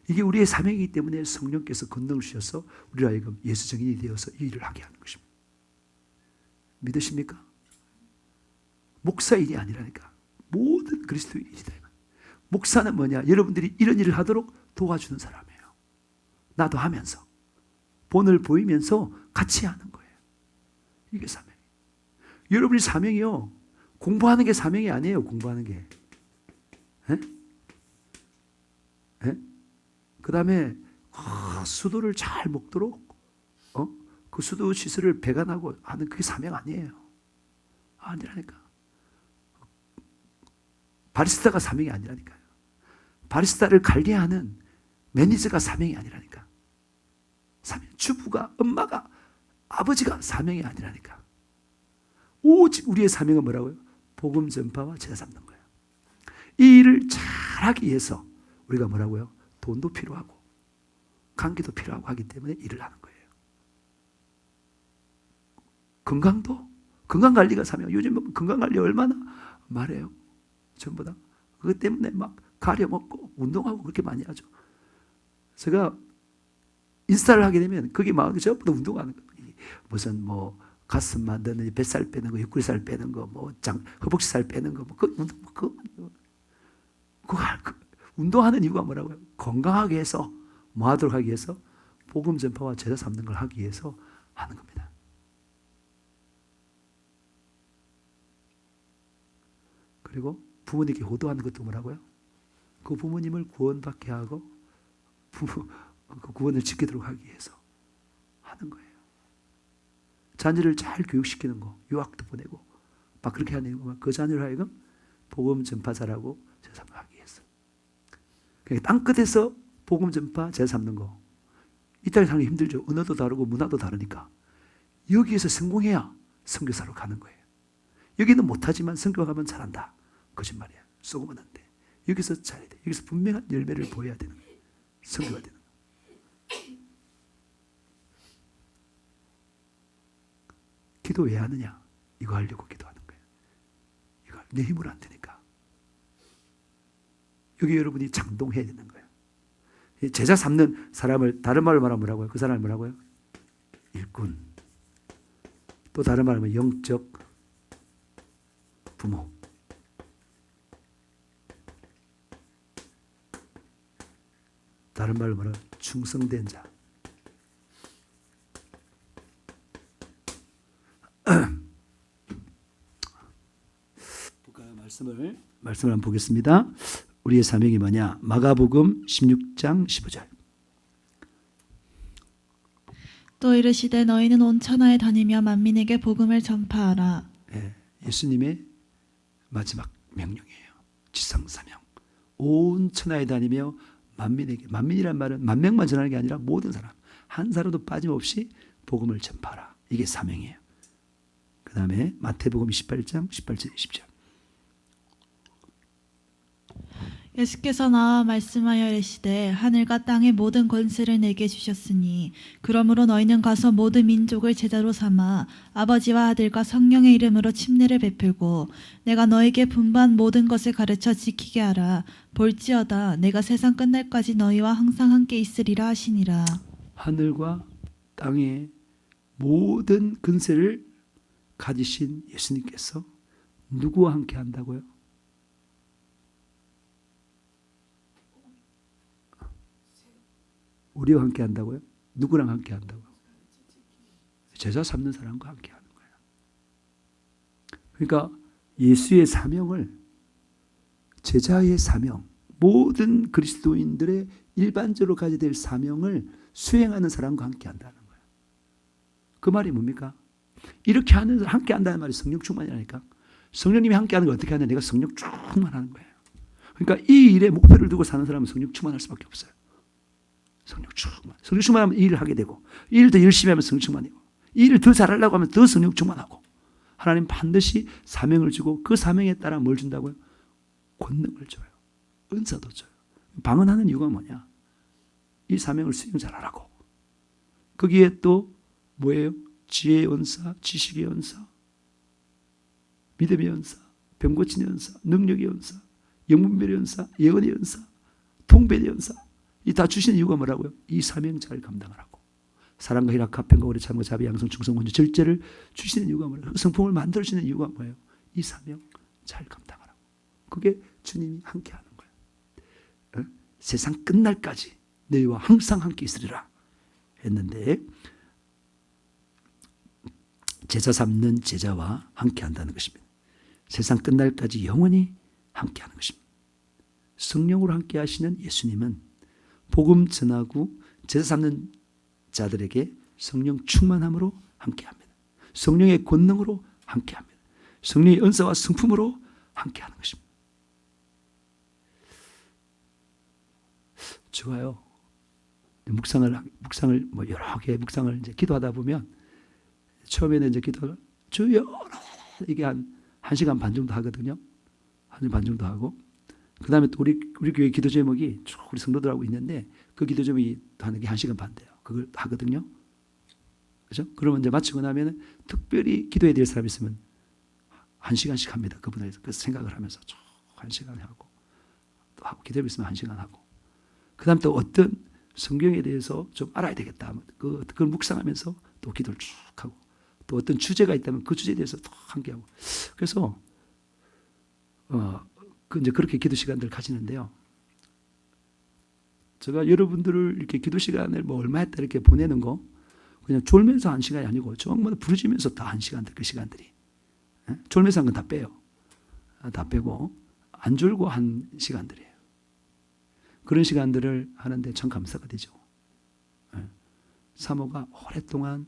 이게 우리의 사명이기 때문에 성령께서 권능을 주셔서 우리로 하여금 예수 증인이 되어서 이 일을 하게 하는 것입니다. 믿으십니까? 목사 일이 아니라니까. 모든 그리스도의 일이다. 목사는 뭐냐? 여러분들이 이런 일을 하도록 도와주는 사람이에요. 나도 하면서 본을 보이면서 같이 하는 거예요. 이게 사명. 여러분이 사명이요. 공부하는 게 사명이 아니에요. 공부하는 게. 그 다음에 수도를 잘 먹도록 그 수도 시설을 배관하고 하는 그게 사명 아니에요. 아니라니까. 바리스타가 사명이 아니라니까요. 바리스타를 관리하는 매니저가 사명이 아니라니까. 사명. 주부가, 엄마가, 아버지가 사명이 아니라니까. 오직 우리의 사명은 뭐라고요? 복음 전파와 제자 삼는 거예요. 이 일을 잘하기 위해서 우리가 뭐라고요? 돈도 필요하고 관계도 필요하고 하기 때문에 일을 하는 거예요. 건강관리가 사명. 요즘 건강관리 얼마나 말해요. 전부 다. 그것 때문에 막 가려먹고 운동하고 그렇게 많이 하죠. 제가 인스타를 하게 되면 그게 막 전부 다 운동하는 거예요. 무슨 뭐 가슴 만드는 뱃살 빼는 거, 옆구리살 빼는 거, 뭐 허벅지살 빼는 거, 운동하는 이유가 뭐라고요? 건강하게 해서 뭐 하도록 하기 위해서 복음 전파와 제자 삼는 걸 하기 위해서 하는 겁니다. 그리고 부모님께 호도하는 것도 뭐라고요? 그 부모님을 구원받게 하고 그 구원을 지키도록 하기 위해서 하는 거예요. 자녀를 잘 교육시키는 거, 유학도 보내고 막 그렇게 하는 거, 그 자녀를 하여금 복음 전파자라고 제자 삼기 위해서. 땅끝에서 복음 전파 제자 삼는 거. 이 땅에 사는 게 힘들죠. 언어도 다르고 문화도 다르니까. 여기에서 성공해야 선교사로 가는 거예요. 여기는 못하지만 선교 가면 잘한다. 거짓말이야. 쏘고만 안 돼. 여기서 잘해야 돼. 여기서 분명한 열매를 보여야 되는 거예요. 선교가 되는 거예요. 기도 왜 하느냐? 이거 하려고 기도하는 거예요. 이거 내 힘으로 안 되니까. 여기 여러분이 장동해야 되는 거예요. 제자 삼는 사람을 다른 말로 말하면 뭐라고요? 그 사람을 뭐라고요? 일꾼. 또 다른 말로 하면 영적 부모. 다른 말로 말하면 충성된 자. 말씀을 한번 보겠습니다. 우리의 사명이 뭐냐? 마가복음 16장 15절. 또 이르시되 너희는 온 천하에 다니며 만민에게 복음을 전파하라. 예수님의 마지막 명령이에요. 지상사명. 온 천하에 다니며 만민에게, 만민이란 말은 만 명만 전하는 게 아니라 모든 사람, 한 사람도 빠짐없이 복음을 전파하라. 이게 사명이에요. 그 다음에 마태복음 28장 18절 20절. 예수께서 나와 말씀하여 이르시되 하늘과 땅의 모든 권세를 내게 주셨으니 그러므로 너희는 가서 모든 민족을 제자로 삼아 아버지와 아들과 성령의 이름으로 침례를 베풀고 내가 너에게 분부한 모든 것을 가르쳐 지키게 하라. 볼지어다 내가 세상 끝날까지 너희와 항상 함께 있으리라 하시니라. 하늘과 땅의 모든 근세를 가지신 예수님께서 누구와 함께 한다고요? 우리와 함께 한다고요? 누구랑 함께 한다고요? 제자 삼는 사람과 함께 하는 거예요. 그러니까 예수의 사명을, 제자의 사명, 모든 그리스도인들의 일반적으로 가져야 될 사명을 수행하는 사람과 함께 한다는 거예요. 그 말이 뭡니까? 이렇게 하는 함께 한다는 말이 성령 충만이라니까. 성령님이 함께 하는 걸 어떻게 하냐? 내가 성령 충만하는 거예요. 그러니까 이 일에 목표를 두고 사는 사람은 성령 충만할 수밖에 없어요. 성령 충만. 성령 충만하면 이 일을 하게 되고, 이 일을 더 열심히 하면 성령 충만이고, 이 일을 더 잘하려고 하면 더 성령 충만하고, 하나님 반드시 사명을 주고 그 사명에 따라 뭘 준다고요? 권능을 줘요. 은사도 줘요. 방언하는 이유가 뭐냐? 이 사명을 수행 잘하라고. 거기에 또 뭐예요? 지혜의 은사, 지식의 은사, 믿음의 은사, 병 고치는 은사, 능력의 은사, 영분별의 은사, 예언의 은사, 통변의 은사. 이 다 주시는 이유가 뭐라고요? 이 사명 잘 감당하라고. 사랑과 희락, 화평과 오래 참고 자비, 양성, 충성, 온유, 절제를 주시는 이유가 뭐예요? 성품을 만들어주시는 이유가 뭐예요? 이 사명 잘 감당하라고. 그게 주님이 함께 하는 거예요. 세상 끝날까지 너희와 항상 함께 있으리라 했는데, 제자 삼는 제자와 함께 한다는 것입니다. 세상 끝날까지 영원히 함께 하는 것입니다. 성령으로 함께 하시는 예수님은 복음 전하고 제자 삼는 자들에게 성령 충만함으로 함께합니다. 성령의 권능으로 함께합니다. 성령의 은사와 성품으로 함께하는 것입니다. 제가요 묵상을 뭐 여러 개 묵상을 이제 기도하다 보면 처음에는 이제 기도를 주여 이게 한 1시간 반 정도 하거든요. 1시간 반 정도 하고, 그 다음에 또 우리 교회 기도 제목이 쭉 우리 성도들하고 있는데 그 기도 제목이 하는 게 1시간 반 돼요. 그걸 하거든요. 그죠? 그러면 이제 마치고 나면은 특별히 기도해야 될 사람이 있으면 1시간씩 합니다. 그분에 대해서 그 생각을 하면서 쭉 1시간 하고, 또 하고, 기도해 있으면 1시간 하고, 그 다음 또 어떤 성경에 대해서 좀 알아야 되겠다 하면 그걸 묵상하면서 또 기도를 쭉 하고, 또 어떤 주제가 있다면 그 주제에 대해서 또 함께 하고. 그래서 이제 그렇게 기도 시간들을 가지는데요. 제가 여러분들을 이렇게 기도 시간을 뭐 얼마 했다 이렇게 보내는 거 그냥 졸면서 1시간이 아니고 정말 부르짖으면서 다 1시간들, 그 시간들이. 졸면서 한 건 다 빼요. 다 빼고 안 졸고 한 시간들이에요. 그런 시간들을 하는데 참 감사가 되죠. 사모가 오랫동안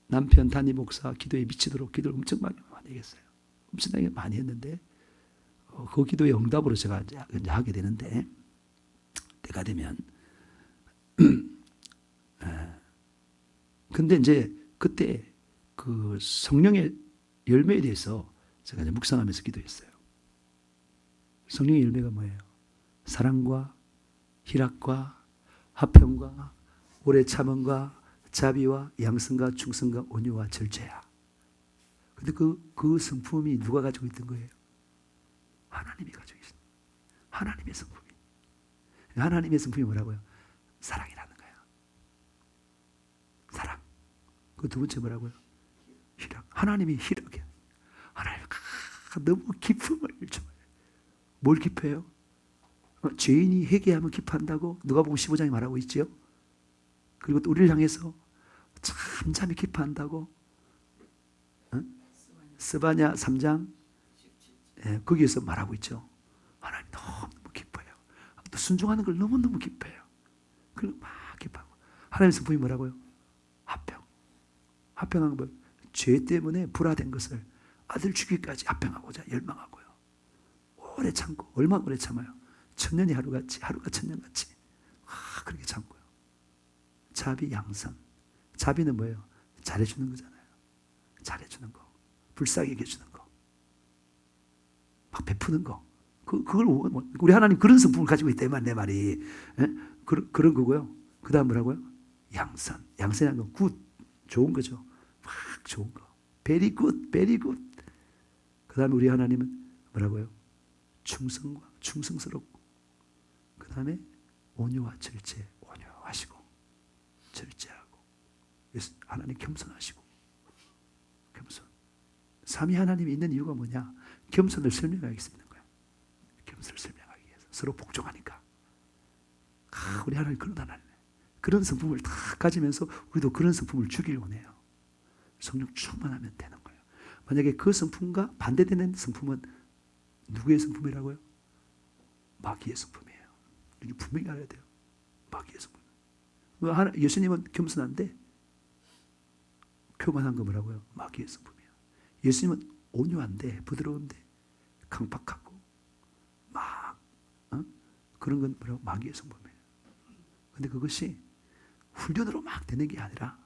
남편 담임 목사 기도에 미치도록 기도를 엄청 많이 했어요. 엄청나게 많이 했는데 그 기도의 응답으로 제가 이제 하게 되는데, 때가 되면 근데 이제 그때 그 성령의 열매에 대해서 제가 이제 묵상하면서 기도했어요. 성령의 열매가 뭐예요? 사랑과 희락과 화평과 오래 참음과 자비와 양성과 충성과 온유와 절제야. 근데 그 성품이 누가 가지고 있던 거예요? 하나님이 가지고 있습니다. 하나님의 성품이. 하나님의 성품이 뭐라고요? 사랑이라는 거예요. 사랑. 그 두 번째 뭐라고요? 희락. 하나님이 희락이에요. 하나님 너무 기쁨을 좋아해요. 뭘 기뻐해요? 죄인이 회개하면 기뻐한다고 누가복음 15장에 말하고 있지요. 그리고 또 우리를 향해서 잠잠히 기뻐한다고 스바냐 3장 거기에서 말하고 있죠. 하나님 너무 기뻐해요. 또 순종하는 걸 너무너무 기뻐해요. 그리고 막 기뻐하고. 하나님 성품이 뭐라고요? 합평. 합평한 건 죄 때문에 불화된 것을 아들 죽이기까지 합평하고자 열망하고요. 오래 참고. 얼마나 오래 참아요? 천년이 하루같이, 하루가 천년같이. 그렇게 참고요. 자비, 양선. 자비는 뭐예요? 잘해주는 거잖아요. 잘해주는 거. 불쌍히 여겨주는 거. 막 베푸는 거. 그걸 우리 하나님 그런 성품을 가지고 있다 내 말이. 그런 거고요. 그 다음 뭐라고요? 양선. 양선이라는 건 굿. 좋은 거죠. 막 좋은 거. very good, very good. 그 다음에 우리 하나님은 뭐라고요? 충성과 충성스럽고. 그 다음에 온유와 절제. 온유하시고 절제하고. 하나님 겸손하시고. 겸손. 삼위 하나님이 있는 이유가 뭐냐? 겸손을 설명하기 위해서 있는 거예요. 겸손을 설명하기 위해서. 서로 복종하니까. 우리 하나님 그런 하나님. 그런 성품을 다 가지면서 우리도 그런 성품을 주길 원해요. 성령 충만하면 되는 거예요. 만약에 그 성품과 반대되는 성품은 누구의 성품이라고요? 마귀의 성품이에요. 분명히 알아야 돼요. 마귀의 성품. 예수님은 겸손한데 교만한 거 뭐라고요? 마귀의 성품이에요. 예수님은 온유한데 부드러운데 강박하고 막 그런 건 뭐라고? 마귀의 성품이에요. 근데 그것이 훈련으로 막 되는 게 아니라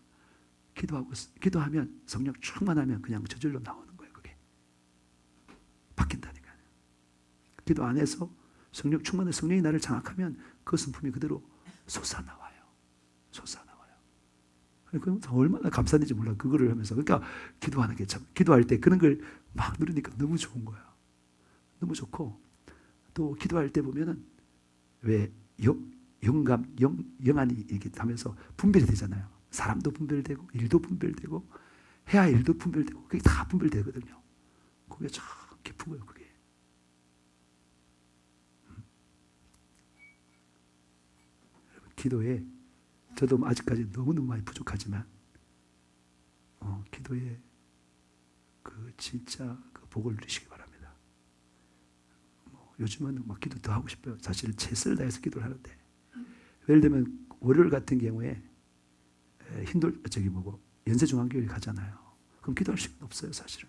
기도하면 성령 충만하면 그냥 저절로 나오는 거예요. 그게 바뀐다니까요. 기도 안에서 성령 충만한 성령이 나를 장악하면 그 성품이 그대로 솟아나와요. 솟아나와요. 그럼 얼마나 감사한지 몰라. 그거를 하면서. 그러니까 기도하는 게 참, 기도할 때 그런 걸 막 누리니까 너무 좋은 거야. 너무 좋고, 또 기도할 때 보면은 왜 영안이 이렇게 하면서 분별이 되잖아요. 사람도 분별되고 일도 분별되고 해야 일도 분별되고 그게 다 분별되거든요. 그게 참 깊은 거예요. 그게. 기도에 저도 아직까지 너무너무 많이 부족하지만 기도에 그 진짜 그 복을 누리시기 바랍니다. 요즘은 막 기도 더 하고 싶어요. 사실 최선을 다해서 기도를 하는데 예를 들면 월요일 같은 경우에 연세중앙교회 가잖아요. 그럼 기도할 시간 없어요, 사실은.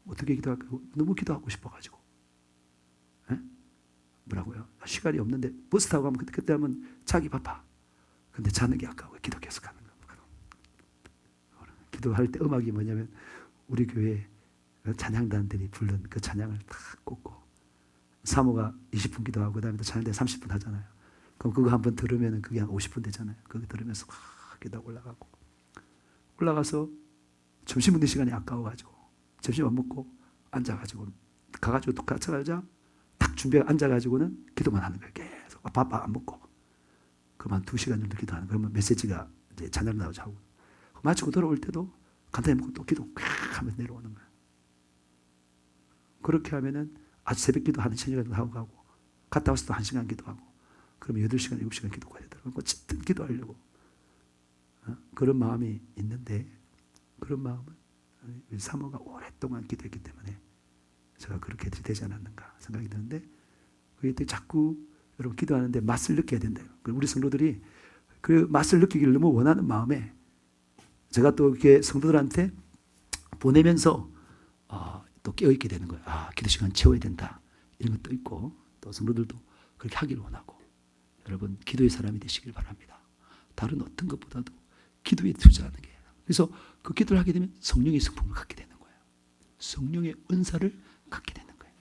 어떻게 기도할까요? 너무 기도하고 싶어가지고. 뭐라고요? 시간이 없는데 버스 타고 가면 그때 하면 자기 바빠. 근데 자는 게 아까워. 기도 계속 하는 거예요. 기도할 때 음악이 뭐냐면 우리 교회 찬양단들이 부른 그 찬양을 탁 꽂고 사모가 20분 기도하고 그 다음에 또 찬양대 30분 하잖아요. 그럼 그거 한번 들으면 그게 한 50분 되잖아요. 그거 들으면서 막 기도하고 올라가서 점심 먹는 시간이 아까워가지고 점심 안 먹고 앉아가지고 가가지고 또 같이 가자 딱 준비해 앉아가지고는 기도만 하는 거예요. 계속 밥 안 먹고 그럼 한 2시간 정도 기도하는 거예요. 그러면 메시지가 이제 찬양 나오자 하고 마치고 돌아올 때도 간단히 먹고 또 기도 하면서 내려오는 거예요. 그렇게 하면은 아주 새벽 기도 한 1시간 정도 하고 가고 갔다 와서 또 1시간 기도하고 그러면 8시간, 7시간 기도가 되더라고요. 어쨌든 기도하려고. 그런 마음이 있는데 그런 마음은 사모가 오랫동안 기도했기 때문에 제가 그렇게 되지 않았는가 생각이 드는데 그게 자꾸 여러분 기도하는데 맛을 느껴야 된대요. 우리 성도들이 그 맛을 느끼기를 너무 원하는 마음에 제가 또 이렇게 성도들한테 보내면서 또 깨어있게 되는 거예요. 기도 시간 채워야 된다. 이런 것도 있고 또 성도들도 그렇게 하기를 원하고 여러분 기도의 사람이 되시길 바랍니다. 다른 어떤 것보다도 기도에 투자하는 게 그래서 그 기도를 하게 되면 성령의 성품을 갖게 되는 거예요. 성령의 은사를 갖게 되는 거예요.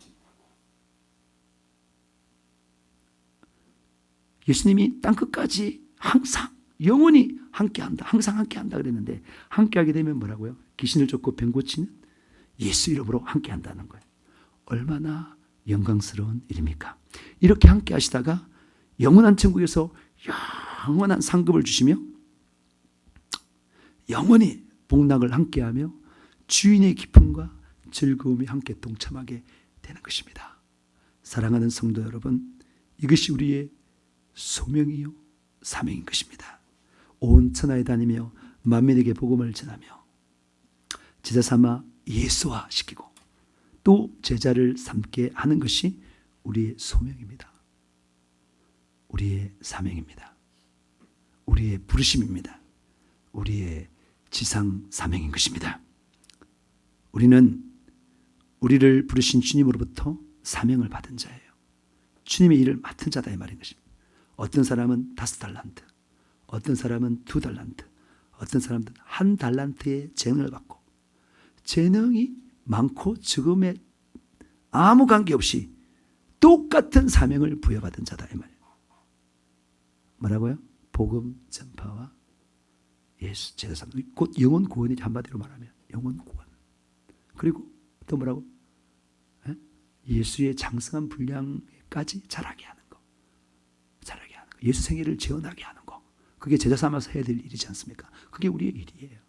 예수님이 땅끝까지 항상 영원히 함께한다. 항상 함께한다 그랬는데 함께하게 되면 뭐라고요? 귀신을 쫓고 병 고치는 예수 이름으로 함께한다는 거예요. 얼마나 영광스러운 일입니까? 이렇게 함께 하시다가 영원한 천국에서 영원한 상급을 주시며 영원히 복락을 함께하며 주인의 기쁨과 즐거움이 함께 동참하게 되는 것입니다. 사랑하는 성도 여러분, 이것이 우리의 소명이요 사명인 것입니다. 온 천하에 다니며 만민에게 복음을 전하며 제자 삼아 예수화시키고 또 제자를 삼게 하는 것이 우리의 소명입니다. 우리의 사명입니다. 우리의 부르심입니다. 우리의 지상 사명인 것입니다. 우리는 우리를 부르신 주님으로부터 사명을 받은 자예요. 주님의 일을 맡은 자다 이 말인 것입니다. 어떤 사람은 5달란트, 어떤 사람은 2달란트, 어떤 사람은 1달란트의 재능을 받고 재능이 많고 적음에 아무 관계없이 똑같은 사명을 부여받은 자다 이 말이에요. 뭐라고요? 복음 전파와 예수 제자 삼, 곧 영혼 구원이지 한마디로 말하면 영혼 구원. 그리고 또 뭐라고? 예수의 장성한 분량까지 자라게 하는 거. 자라게 하는 거. 예수 생애를 재현하게 하는 거. 그게 제자 삼아서 해야 될 일이지 않습니까? 그게 우리의 일이에요.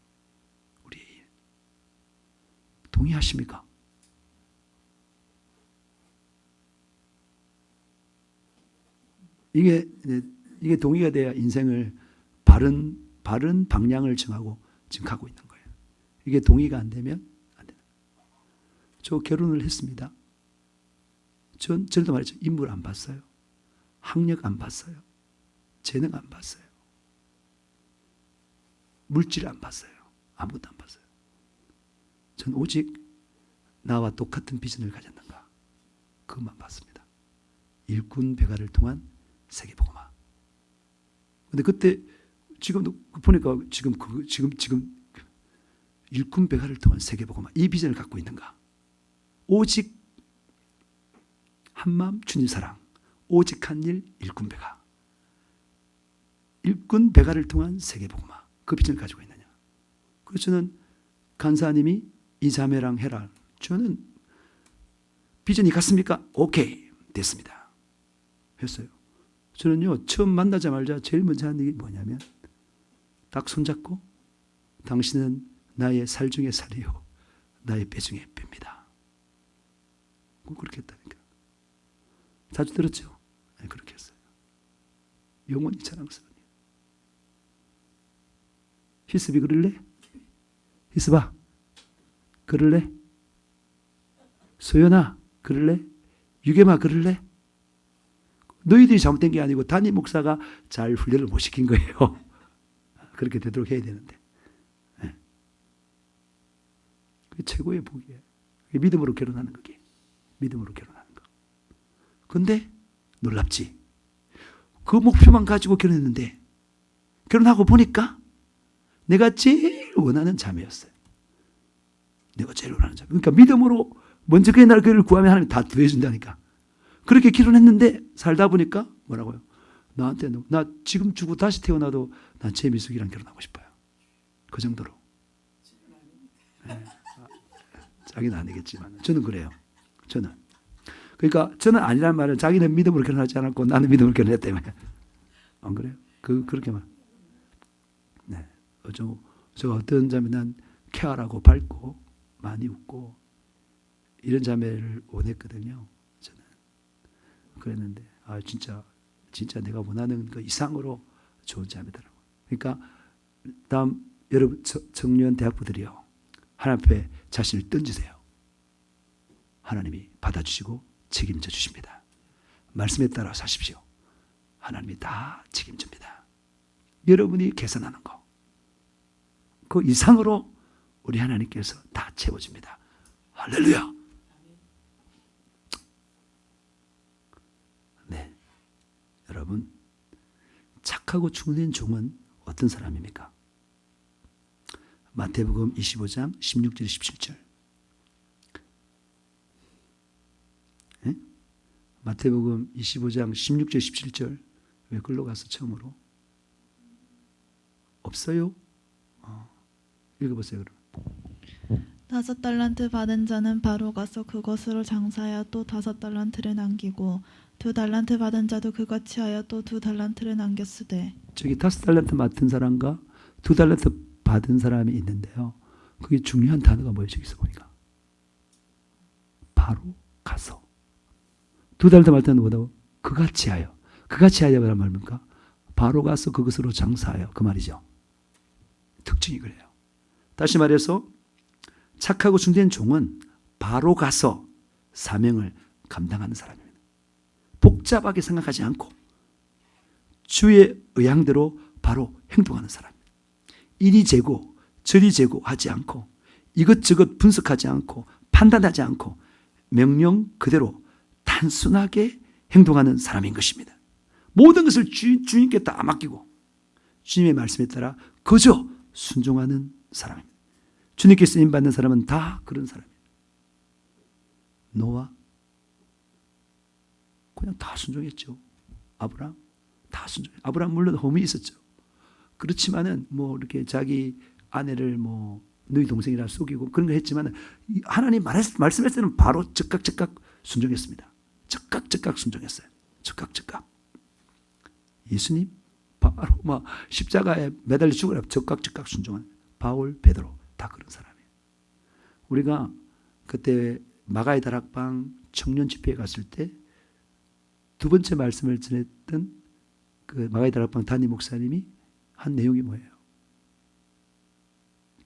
우리의 일. 동의하십니까? 이게 동의가 돼야 인생을 바른 방향을 정하고 지금 가고 있는 거예요. 이게 동의가 안 되면 안 되는 거예요. 저 결혼을 했습니다. 전에도 말했죠. 인물 안 봤어요. 학력 안 봤어요. 재능 안 봤어요. 물질 안 봤어요. 아무것도 안 봤어요. 전 오직 나와 똑같은 비전을 가졌는가 그것만 봤습니다. 일꾼 배가를 통한 세계복음화. 근데 그때 지금도 보니까 지금 일꾼 배가를 통한 세계복음화 이 비전을 갖고 있는가? 오직 한마음 주님 사랑, 오직 한 일 일꾼 배가. 일꾼 배가를 통한 세계복음화 그 비전을 가지고 있느냐? 그래서 저는 간사님이 이 자매랑 해라. 저는 비전이 같습니까? 오케이 됐습니다. 했어요. 저는요 처음 만나자마자 제일 먼저 하는 얘기 뭐냐면 딱 손잡고 당신은 나의 살 중에 살이요 나의 뼈 중에 뼈입니다. 그렇게 했다니까. 자주 들었죠? 네, 그렇게 했어요. 영원히 자랑스러운 일. 히스비 그럴래? 히스바 그럴래? 소연아 그럴래? 유개마 그럴래? 너희들이 잘못된 게 아니고 담임 목사가 잘 훈련을 못 시킨 거예요. 그렇게 되도록 해야 되는데. 네. 그게 최고의 복이에요. 그게 믿음으로 결혼하는 거게. 믿음으로 결혼하는 거. 근데 놀랍지. 그 목표만 가지고 결혼했는데 결혼하고 보니까 내가 제일 원하는 자매였어요. 내가 제일 원하는 자매. 그러니까 믿음으로 먼저 그의 나를 그를 구하면 하나님이 다 더해준다니까. 그렇게 결혼했는데 살다 보니까 뭐라고요? 나한테 나 지금 죽고 다시 태어나도 난 최미숙이랑 결혼하고 싶어요. 그 정도로. 네. 자기는 아니겠지만 저는 그래요. 저는. 그러니까 저는 아니란 말은 자기는 믿음으로 결혼하지 않았고 나는 믿음으로 결혼했다며. 안 그래요? 그렇게 말. 네. 저 어떤 자매 난 쾌활하고 밝고 많이 웃고 이런 자매를 원했거든요. 저는. 그랬는데 진짜 내가 원하는 그 이상으로 좋은 자매더라고요. 그러니까 다음 여러분 청년 대학부들이요. 하나님 앞에 자신을 던지세요. 하나님이 받아주시고 책임져 주십니다. 말씀에 따라 사십시오. 하나님이 다 책임집니다. 여러분이 계산하는 거. 그 이상으로 우리 하나님께서 다 채워줍니다. 할렐루야. 네, 여러분 착하고 충성된 종은 어떤 사람입니까? 마태복음 25장 16절 17절. 네? 마태복음 25장 16절 17절 왜 글로 가서 처음으로? 없어요? 읽어보세요. 그럼. 5달란트 받은 자는 바로 가서 그것으로 장사하여 또 5달란트를 남기고 2달란트 받은 자도 그같이 하여 또 2달란트를 남겼으되. 저기 5달란트 맡은 사람과 2달란트 받은 사람이 있는데요. 그게 중요한 단어가 뭐예요? 저기서 보니까 바로 가서. 두 달 더 말 때는 뭐라고? 그같이 하여. 그같이 하여라는 말입니까? 바로 가서 그것으로 장사하여. 그 말이죠. 특징이 그래요. 다시 말해서 착하고 준비된 종은 바로 가서 사명을 감당하는 사람입니다. 복잡하게 생각하지 않고 주의 의향대로 바로 행동하는 사람입니다. 이리 재고 저리 재고 하지 않고 이것저것 분석하지 않고 판단하지 않고 명령 그대로 단순하게 행동하는 사람인 것입니다. 모든 것을 주님께 다 맡기고 주님의 말씀에 따라 그저 순종하는 사람입니다. 주님께 쓰임받는 사람은 다 그런 사람이에요. 노아 그냥 다 순종했죠. 아브라함 다 순종했죠. 아브라함 물론 험이 있었죠. 그렇지만은 뭐 이렇게 자기 아내를 뭐 너희 동생이라 속이고 그런 거 했지만은 하나님 말씀했을 때는 바로 즉각 순종했습니다. 즉각 순종했어요. 즉각. 예수님 바로 막 십자가에 매달려 죽으라 즉각 순종한 바울, 베드로 다 그런 사람이에요. 우리가 그때 마가의 다락방 청년 집회에 갔을 때 두 번째 말씀을 전했던 그 마가의 다락방 담임 목사님이 한 내용이 뭐예요?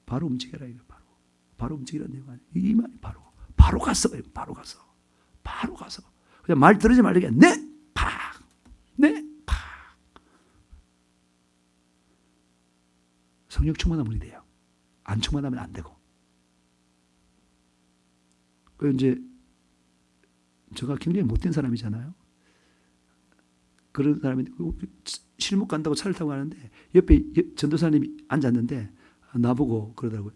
바로 움직여라 이거 바로 움직이라는 내용 아니에요. 이 말이 바로 가서 그냥 말 들으지 말고 네 팍. 성령 충만하면 우리 돼요. 안 충만하면 안 되고. 그 이제 제가 굉장히 못된 사람이잖아요. 그런 사람이 실목 간다고 차를 타고 가는데 옆에 전도사님이 앉았는데 나보고 그러더라고요.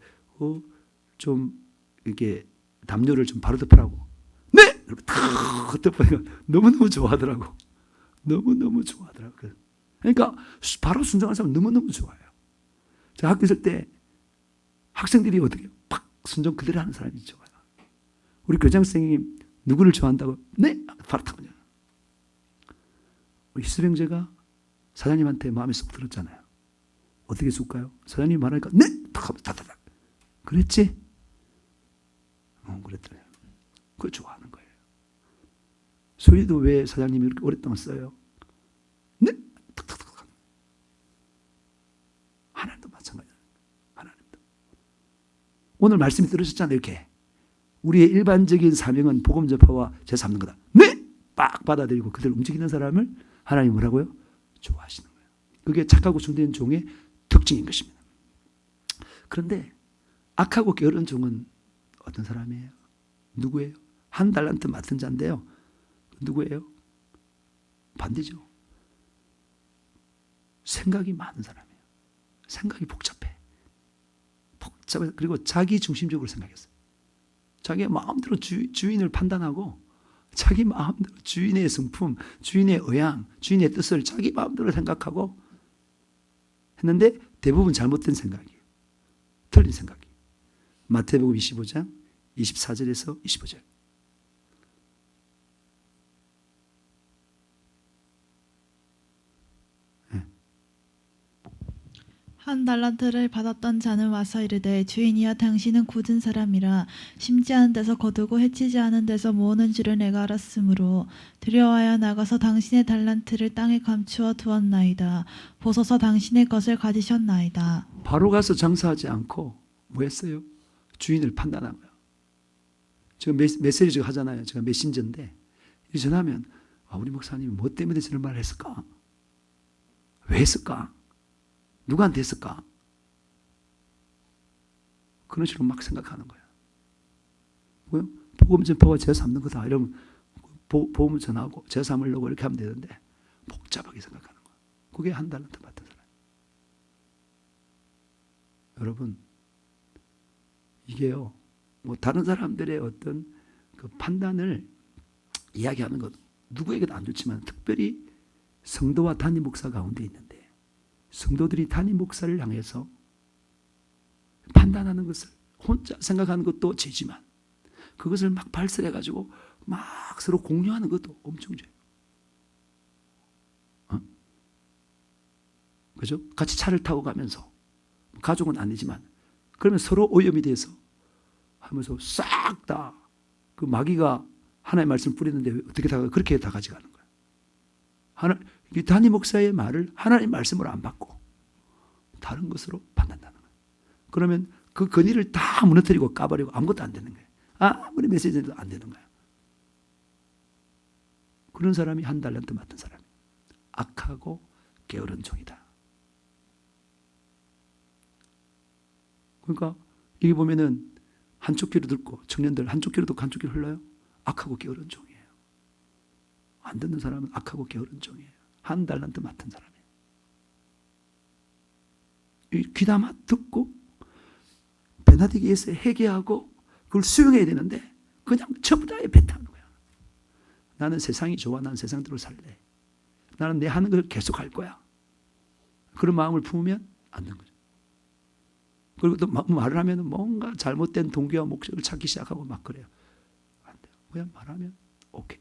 좀 이렇게 담요를 좀 바로 덮으라고. 네! 탁 덮으니까 너무너무 좋아하더라고. 너무너무 좋아하더라고요. 그러니까 바로 순종하는 사람 너무너무 좋아요. 제가 학교 있을 때 학생들이 어떻게 팍 순종 그대로 하는 사람이 좋아요. 우리 교장 선생님 누구를 좋아한다고? 네! 바로 타고. 우리 희수병제가 사장님한테 마음에 쏙 들었잖아요. 어떻게 쏠까요? 사장님이 말하니까 네! 탁 하면 다다닥. 그랬지? 그랬더래요. 그걸 좋아하는 거예요. 소리도 왜 사장님이 이렇게 오랫동안 써요? 네! 탁탁탁. 하나님도 마찬가지예요. 하나님도. 오늘 말씀이 들으셨잖아요. 이렇게. 우리의 일반적인 사명은 복음 전파와 제사 잡는 거다. 네! 빡 받아들이고 그대로 움직이는 사람을 하나님 뭐라고요? 좋아하시는 거예요. 그게 착하고 준비된 종의 특징인 것입니다. 그런데 악하고 게으른 종은 어떤 사람이에요? 누구예요? 한 달란트 맡은 자인데요. 누구예요? 반대죠. 생각이 많은 사람이에요. 생각이 복잡해. 그리고 자기 중심적으로 생각했어요. 자기 마음대로 주인을 판단하고 자기 마음대로 주인의 성품, 주인의 의향, 주인의 뜻을 자기 마음대로 생각하고 했는데 대부분 잘못된 생각이에요. 틀린 생각이에요. 마태복음 25장 24절에서 25절. 한 달란트를 받았던 자는 와서 이르되 주인이여 당신은 굳은 사람이라 심지 않은 데서 거두고 해치지 않은 데서 모으는 줄을 내가 알았으므로 두려워하여 나가서 당신의 달란트를 땅에 감추어 두었나이다. 보소서 당신의 것을 가지셨나이다. 바로 가서 장사하지 않고 뭐 했어요? 주인을 판단한 거예요. 지금 메시지 하잖아요. 제가 메신저인데 이 전하면 우리 목사님이 뭐 때문에 저런 말을 했을까? 왜 했을까? 누구한테 했을까? 그런 식으로 막 생각하는 거예요. 뭐요? 복음 전파와 제사 삼는 거다. 이러면 복음 전하고 제사 삼으려고 이렇게 하면 되는데 복잡하게 생각하는 거예요. 그게 한 달란트 받은 사람. 여러분, 이게요. 뭐 다른 사람들의 어떤 그 판단을 이야기하는 것 누구에게도 안 좋지만 특별히 성도와 담임 목사 가운데 있는데 성도들이 담임 목사를 향해서 판단하는 것을 혼자 생각하는 것도 죄지만 그것을 막 발설해가지고 막 서로 공유하는 것도 엄청 죄예요. 그죠? 같이 차를 타고 가면서 가족은 아니지만 그러면 서로 오염이 돼서 하면서 싹 다 그 마귀가 하나님의 말씀을 뿌리는데 어떻게 다 그렇게 다 가져가는 거야. 다니 목사의 말을 하나님의 말씀으로 안 받고 다른 것으로 받는다는 거야. 그러면 그 건의를 다 무너뜨리고 까버리고 아무것도 안 되는 거야. 아무리 메시지도 안 되는 거야. 그런 사람이 한 달란트 맡은 사람이 악하고 게으른 종이다. 그러니까 여기 보면은 한쪽 귀로 듣고 청년들 한쪽 귀로 듣고 한쪽 귀로 흘러요. 악하고 게으른 종이에요. 안 듣는 사람은 악하고 게으른 종이에요. 한 달란트 맡은 사람이에요. 귀담아 듣고 베나디기에서 회개하고 그걸 수용해야 되는데 그냥 전부 다 배타하는 거야. 나는 세상이 좋아. 나는 세상대로 살래. 나는 내 하는 걸 계속 할 거야. 그런 마음을 품으면 안 되는 거죠. 그리고 또 말을 하면 뭔가 잘못된 동기와 목적을 찾기 시작하고 막 그래요. 안 돼요. 그냥 말하면 오케이.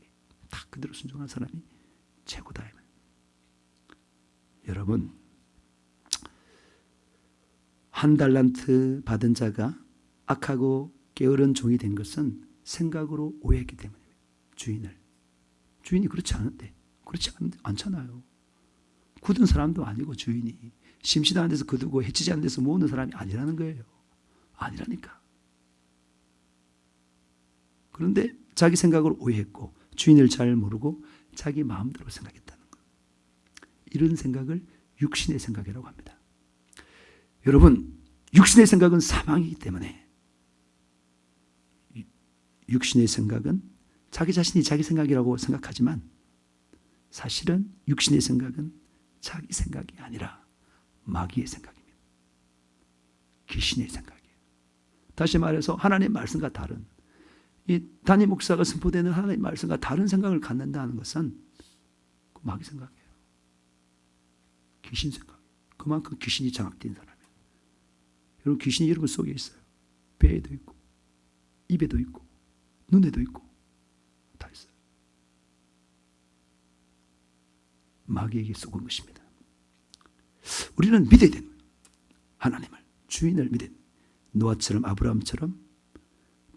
다 그대로 순종한 사람이 최고다. 여러분, 한 달란트 받은 자가 악하고 게으른 종이 된 것은 생각으로 오해했기 때문입니다. 주인이 그렇지 않은데, 그렇지 않잖아요. 굳은 사람도 아니고 주인이 심시도 않은 데서 거두고 해치지 않은 데서 모으는 사람이 아니라는 거예요. 아니라니까. 그런데 자기 생각으로 오해했고 주인을 잘 모르고 자기 마음대로 생각했다는 것. 이런 생각을 육신의 생각이라고 합니다. 여러분, 육신의 생각은 사망이기 때문에 육신의 생각은 자기 자신이 자기 생각이라고 생각하지만 사실은 육신의 생각은 자기 생각이 아니라 마귀의 생각입니다. 귀신의 생각이에요. 다시 말해서 하나님의 말씀과 다른 이 담임 목사가 선포되는 하나님의 말씀과 다른 생각을 갖는다는 것은 마귀 생각이에요. 귀신 생각. 그만큼 귀신이 장악된 사람이에요. 여러분, 귀신이 여러분 속에 있어요. 배에도 있고 입에도 있고 눈에도 있고 다 있어요. 마귀에게 속은 것입니다. 우리는 믿어야 되는 거예요. 하나님을, 주인을 믿어야 돼요. 노아처럼 아브라함처럼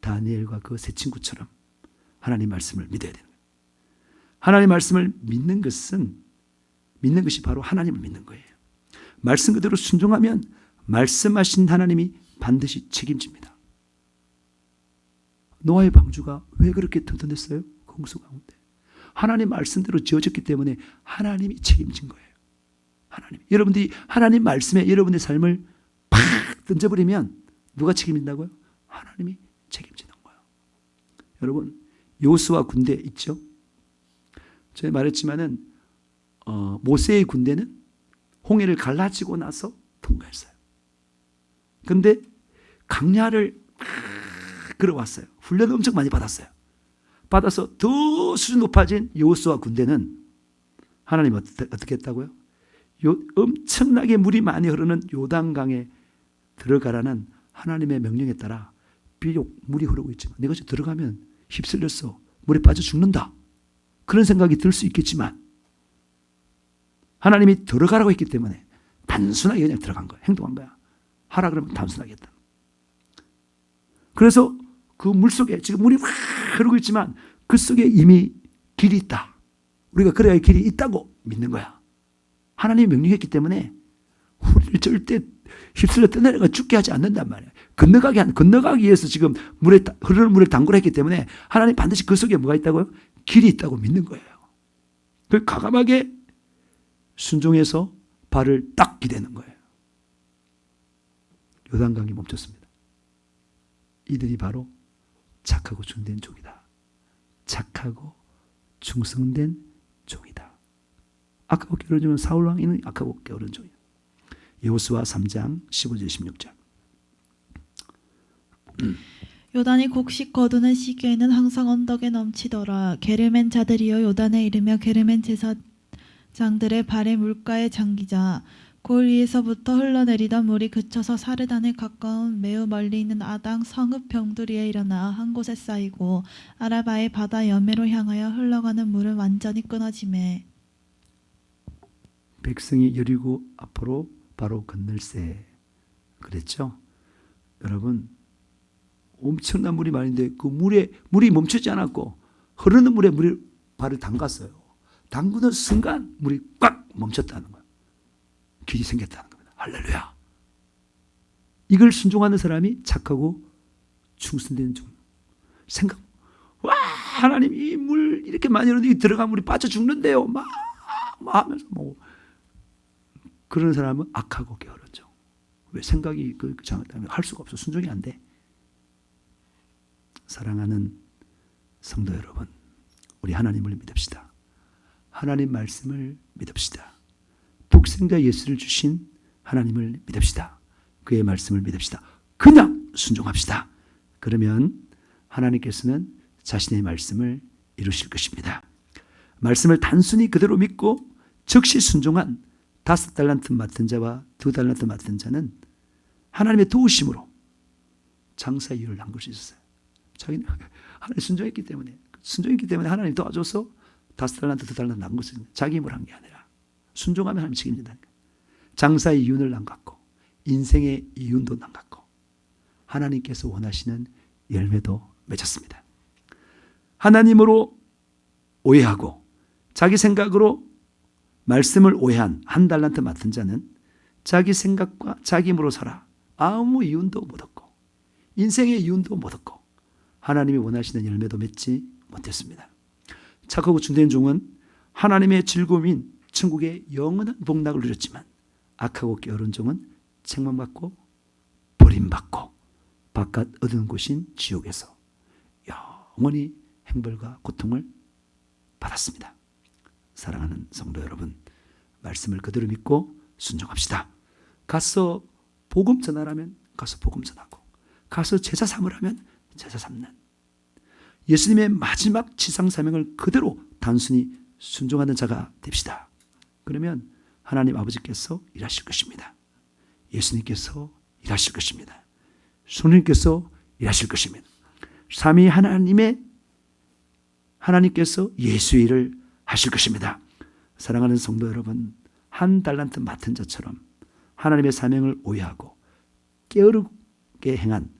다니엘과 그 세 친구처럼 하나님 말씀을 믿어야 되는 거예요. 하나님 말씀을 믿는 것이 바로 하나님을 믿는 거예요. 말씀 그대로 순종하면 말씀하신 하나님이 반드시 책임집니다. 노아의 방주가 왜 그렇게 튼튼했어요? 홍수 가운데. 하나님 말씀대로 지어졌기 때문에 하나님이 책임진 거예요. 하나님. 여러분들이 하나님 말씀에 여러분의 삶을 팍 던져버리면 누가 책임진다고요? 하나님이 책임지는 거예요. 여러분, 요수아 군대 있죠? 제가 말했지만은 모세의 군대는 홍해를 갈라지고 나서 통과했어요. 그런데 강야를 걸어왔어요. 훈련을 엄청 많이 받았어요. 받아서 더 수준 높아진 여호수아 군대는 하나님 어떻게 했다고요? 엄청나게 물이 많이 흐르는 요단강에 들어가라는 하나님의 명령에 따라 비록 물이 흐르고 있지만 내가 들어가면 휩쓸렸어. 물에 빠져 죽는다. 그런 생각이 들 수 있겠지만 하나님이 들어가라고 했기 때문에 단순하게 그냥 들어간 거야. 행동한 거야. 하라 그러면 단순하게 했다. 그래서 그 물속에 지금 물이 막 흐르고 있지만 그 속에 이미 길이 있다. 우리가 그래야 길이 있다고 믿는 거야. 하나님이 명령했기 때문에 우리를 절대 휩쓸려 떠내려가 죽게 하지 않는단 말이야. 건너가기 위해서 지금 흐르는 물에 담그라 했기 때문에 하나님 반드시 그 속에 뭐가 있다고요? 길이 있다고 믿는 거예요. 그 과감하게 순종해서 발을 딱 기대는 거예요. 요단강이 멈췄습니다. 이들이 바로 착하고 충성된 종이다. 착하고 충성된 종이다. 악하고 게으른 종은 사울 왕이는 악하고 게으른 종이다. 여호수아 3장 15절 16절. 요단이 곡식 거두는 시기에는 항상 언덕에 넘치더라. 게르멘 자들이여 요단에 이르며 게르멘 제사장들의 발에 물가에 잠기자. 골 위에서부터 흘러내리던 물이 그쳐서 사르단에 가까운 매우 멀리 있는 아당 성읍 병두리에 일어나 한 곳에 쌓이고 아라바의 바다 여매로 향하여 흘러가는 물은 완전히 끊어지매. 백성이 여리고 앞으로 바로 건널세. 그랬죠? 여러분, 엄청난 물이 많은데 그 물이 멈추지 않았고 흐르는 물에 발을 담갔어요. 담그는 순간 물이 꽉 멈췄다는 거예요. 길이 생겼다는 겁니다. 할렐루야. 이걸 순종하는 사람이 착하고 충성된 종. 생각, 와, 하나님 이 물 이렇게 많이 흐르는데 들어가면 물이 빠져 죽는데요. 막 하면서 그런 사람은 악하고 게으른 종. 왜 생각이 할 수가 없어. 순종이 안 돼. 사랑하는 성도 여러분, 우리 하나님을 믿읍시다. 하나님 말씀을 믿읍시다. 독생자 예수를 주신 하나님을 믿읍시다. 그의 말씀을 믿읍시다. 그냥 순종합시다. 그러면 하나님께서는 자신의 말씀을 이루실 것입니다. 말씀을 단순히 그대로 믿고 즉시 순종한 5달란트 맡은 자와 2달란트 맡은 자는 하나님의 도우심으로 장사 이유를 남길 수 있었어요. 자기는 하나님 순종했기 때문에 하나님 도와줘서 5달란트 2달란트 남긴 수 있는 자기 힘을 한 게 아니라 순종하면 하나님 책임진다니까. 장사의 이윤을 남겼고 인생의 이윤도 남겼고 하나님께서 원하시는 열매도 맺었습니다. 하나님으로 오해하고 자기 생각으로 말씀을 오해한 1달란트 맡은 자는 자기 생각과 자기 힘으로 살아 아무 이윤도 못 얻고 인생의 이윤도 못 얻고 하나님이 원하시는 열매도 맺지 못했습니다. 착하고 충성된 종은 하나님의 즐거움인 천국의 영원한 복락을 누렸지만 악하고 게으른 종은 책망받고 버림받고 바깥 얻은 곳인 지옥에서 영원히 행벌과 고통을 받았습니다. 사랑하는 성도 여러분, 말씀을 그대로 믿고 순종합시다. 가서 복음 전하라면 가서 복음 전하고 가서 제자 삼으라면 제자 삼는 예수님의 마지막 지상 사명을 그대로 단순히 순종하는 자가 됩시다. 그러면 하나님 아버지께서 일하실 것입니다. 예수님께서 일하실 것입니다. 성령님께서 일하실 것입니다. 삼위 하나님께서 예수의 일을 하실 것입니다. 사랑하는 성도 여러분, 1달란트 맡은 자처럼 하나님의 사명을 오해하고 게으르게 행한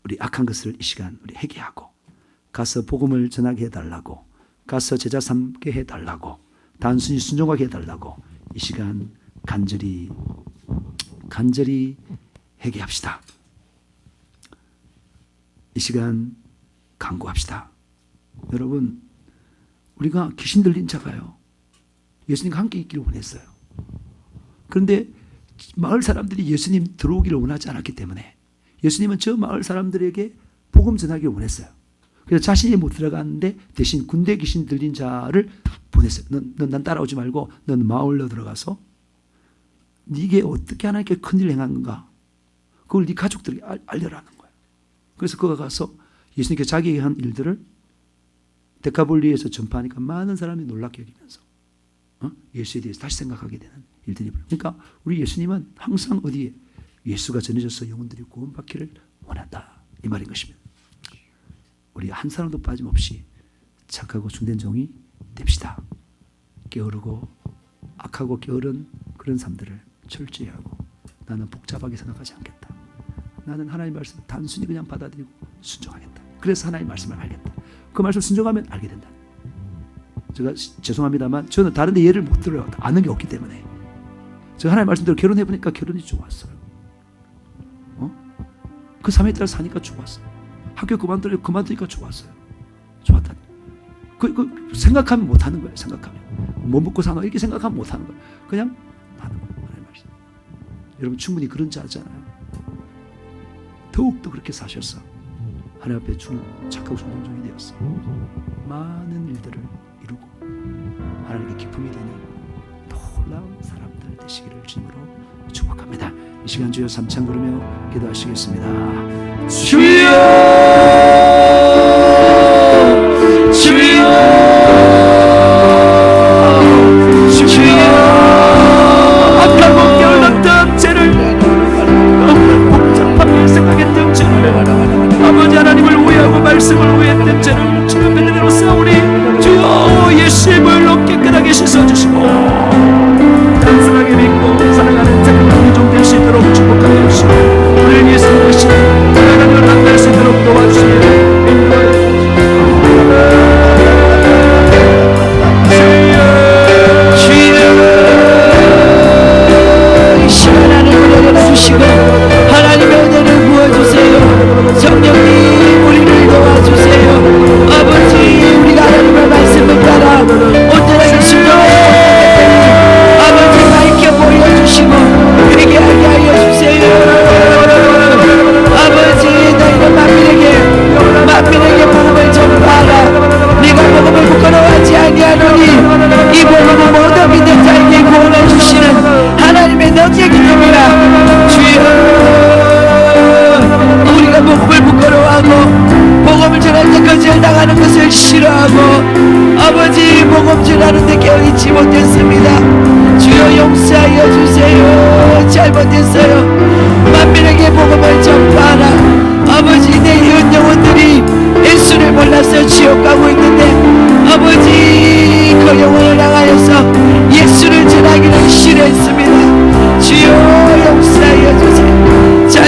우리 악한 것을 이 시간 우리 회개하고 가서 복음을 전하게 해달라고 가서 제자 삼게 해달라고 단순히 순종하게 해달라고 이 시간 간절히 회개합시다. 이 시간 간구합시다. 여러분, 우리가 귀신 들린 자가요 예수님과 함께 있기를 원했어요. 그런데 마을 사람들이 예수님 들어오기를 원하지 않았기 때문에 예수님은 저 마을 사람들에게 복음 전하기를 원했어요. 그래서 자신이 못 들어갔는데 대신 군대 귀신 들린 자를 보냈어요. 넌 따라오지 말고 넌 마을로 들어가서 네게 어떻게 하나님께 큰일 행한 건가 그걸 네 가족들에게 알려라는 거예요. 그래서 그가 가서 예수님께서 자기에게 한 일들을 데카볼리에서 전파하니까 많은 사람이 놀랍게 여기면서 예수에 대해서 다시 생각하게 되는 일들이. 그러니까 우리 예수님은 항상 어디에 예수가 전해져서 영혼들이 구원받기를 원한다 이 말인 것입니다. 우리 한 사람도 빠짐없이 착하고 충된 종이 됩시다. 게으르고 악하고 게으른 그런 삶들을 철저히 하고 나는 복잡하게 생각하지 않겠다. 나는 하나님 말씀 단순히 그냥 받아들이고 순종하겠다. 그래서 하나님 말씀을 알겠다. 그 말씀 순종하면 알게 된다. 제가 죄송합니다만 저는 다른 데 예를 못 들어요. 아는 게 없기 때문에. 제가 하나님 말씀대로 결혼해보니까 결혼이 좋았어요. 그 삶에 따라 사니까 좋았어요. 학교 그만두니까 좋았어요. 좋았다. 그 생각하면 못하는 거예요. 생각하면 뭐 먹고 사나 이렇게 생각하면 못하는 거예요. 그냥 하는 거예요. 하나님 말씀. 여러분 충분히 그런 자잖아요. 더욱더 그렇게 사셔서 하나님 앞에 착하고 순종종이 되었어. 많은 일들을 이루고 하나님께 기쁨이 되는 놀라운 사람들 되시기를 주님으로 축복합니다. 이 시간 주여 삼창 부르며 기도하시겠습니다. 주여, 주여, 주여. 악하고 게을렀던 죄를 복잡하게 생각했던 죄를 아버지 하나님을 오해하고 말씀을 오해했던 죄를 주여 벨레대로 싸우니 주여 예수님을 깨끗하게 씻어주시고 단순하게 믿고 사랑하는 자기 종 될 수 있도록 축복하여 주시고 우리를 위해서 하신 하나님을 만날 수 있도록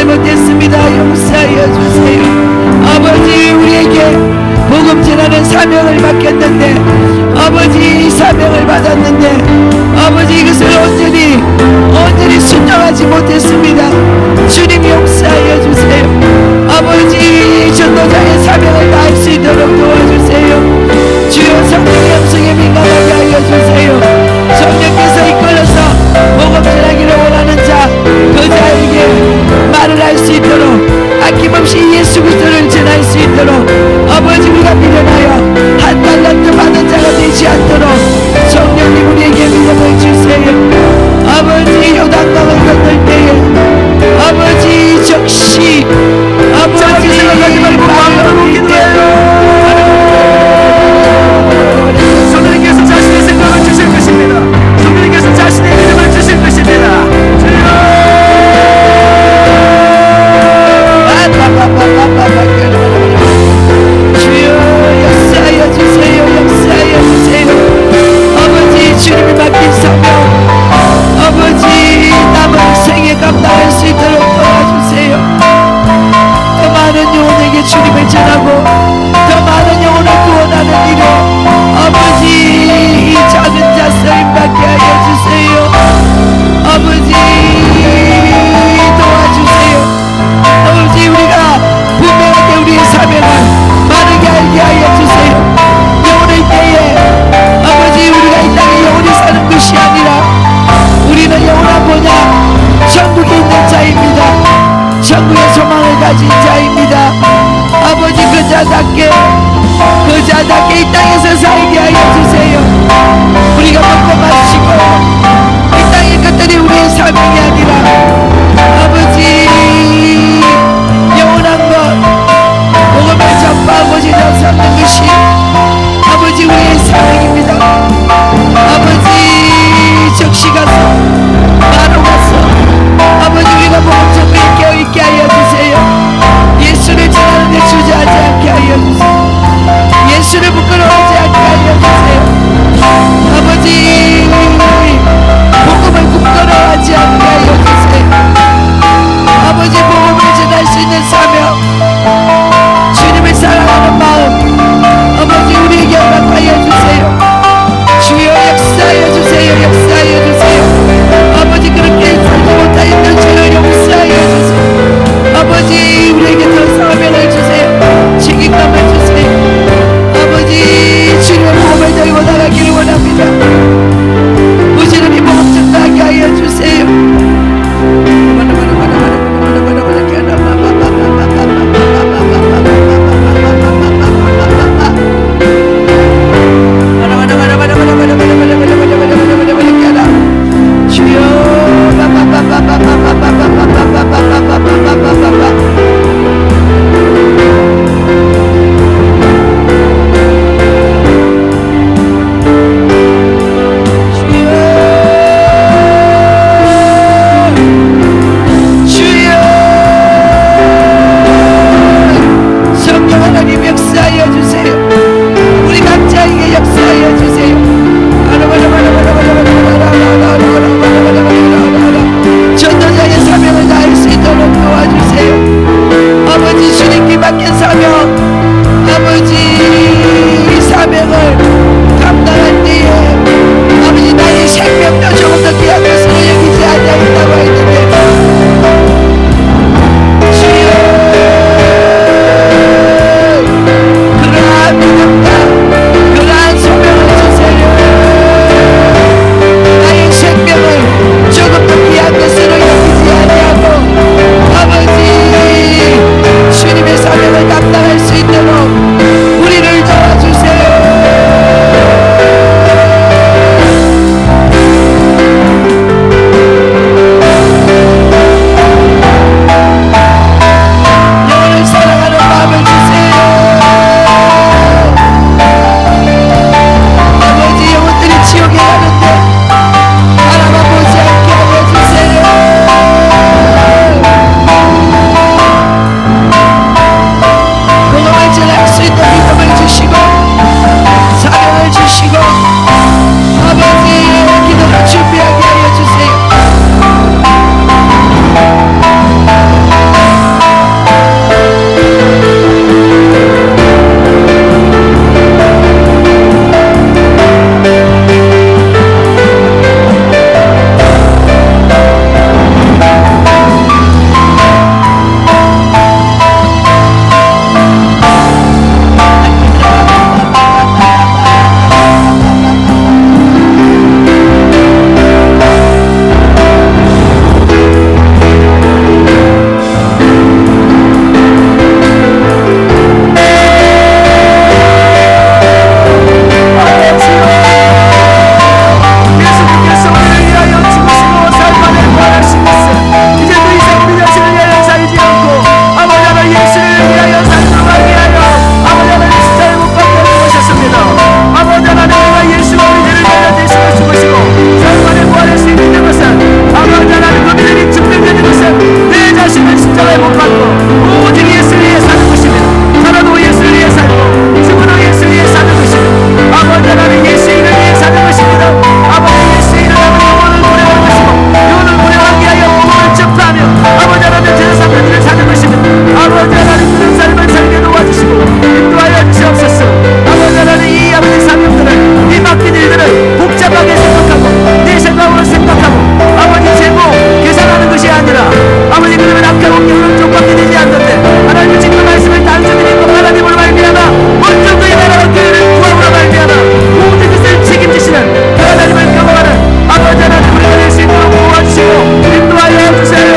못했습니다. 용서하여 주세요. 아버지, 우리에게 복음 전하는 사명을 맡겼는데, 아버지, 이 사명을 받았는데 아버지, 이것을 온전히 순종하지 못했습니다. 주님, 용서하여 주세요. 아버지, 전도자의 사명을 다할 수 있도록 도와주세요. 주여, 성령의 음성에 민감하게 하여 주세요. 성령께서 이끌어서 복음 전하기를 원하는 자, 그 자에게 말을 할 수 있도록, 아낌없이 예수 그리스도를 전할 수 있도록 아버지, 우리가 미련하여 한 달란트 받은 자가 되지 않도록 성령님 우리에게 믿음을 주세요. 아버지, 요단강을 건널 때에 아버지, 적시 아버지 생각하지 말고 마음으로 기도해요. 성령님께서 자신의 생각을 주실 것입니다. 성령님께서 자신의 믿음을 주실 것입니다. 주여, 역사하여 주세요. 역사하여 주세요. 아버지, 주님이 맡긴 사명 아버지, 남은 생에 감당할 수 있도록 도와주세요. 더 많은 영혼에게 주님을 전하고 더 많은 영혼을 구원하는 일에 아버지, 이 작은 자 쓰임받게 하여 주세요. 아버지, 도와주세요. 아버지, 우리가 분명하게 우리의 사명을 바르게 알게 하여 주세요. 영혼의 때에 아버지, 우리가 이 땅에 영원히 사는 것이 아니라 우리는 영원한 뭐냐, 천국에 있는 자입니다. 천국의 소망을 가진 자입니다. 아버지, 그 자답게 이 땅에서 살게 하여 주세요. 우리가 먹고 마시고 이 땅의 것들이 우리의 사명이 아니라 아버지, 영원한 것 복음을 전파하고 제자 삼는 것이 아버지, 우리의 사명입니다. 아버지, 적시 가서 바로 가서 아버지, 우리가 복음 전파에 깨어있게 하여 주세요. 예수를 전하는데 주저하지 않게 하여 주세요. 예수를 부끄러워하지 않게 하여 주세요. 아버지, 복음을 부끄러워하지 않게 하여 주세요. 못 받고 오직 예수를 위해 사는 것입니다. 살아도 예수를 위해 살고 죽어도 예수를 위해 사는 것입니다. 아버지 하나님 예수 이름을 위해 사는 것입니다. 아버지 예수 이름을 영혼을 구원할 것이고 영혼을 구원하게 하여 복음을 전파하며 아버지 하나님 제사상들을 사는 것입니다. 아버지 하나님 그런 삶을 살게 도와주시고 인도하여 주옵소서. 아버지 하나님 이 아버지 사명들을 이 맡긴 일들을 복잡하게 생각하고 내 생각으로 생각하고 아버지 제목 계산하는 것이 아니라 아버지 그러면 아까운 경우는 쪽밖에 되지 않는데 하나님의 지금 말씀을 단순히 믿고 하나님으로 말미암아 먼저 그의 나라와 교회를 구함으로 말미암아 모든 것을 책임지시는 그 하나님을 경험하는 아버지 하나님 우리가 될 수 있도록 도와주시고 인도하여 주세요.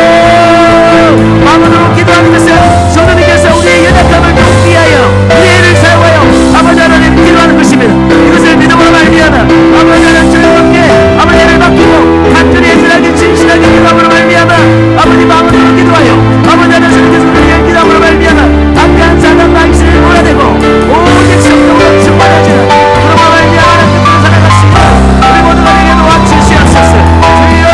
마음으로 기도하는 것은 성도님께서 우리의 연약함을 돕기 위하여 우리의 일을 사용하여 아버지 하나님 기도하는 것입니다. 이것을 믿음으로 말미암아 아버지 하나님 즐겁게 아버지를 맡기고 간절히 애절하게 진실하게 기도함으로 말미암아 아버지 마음으로 기도하여 아버지 하나님 주님께서 우리의 기도함으로 말미암아 악한 사단 방식을 몰아내고 오직 성령으로 충만해지는 그러므로 말미암아 하나님께서 살아가시고 우리 모두가 되게 도와주시옵소서. 주여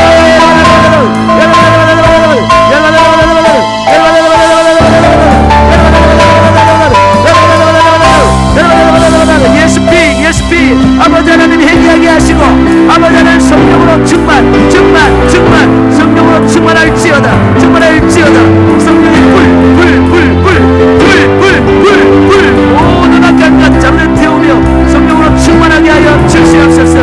예수피 아버지 하나님 회개하게 하시고 아버지 하나님 성령으로 충만 성령으로 충만할지어다 성령의 불 모든 악한 것 잡는 태우며 성령으로 충만하게 하여 주시옵소서.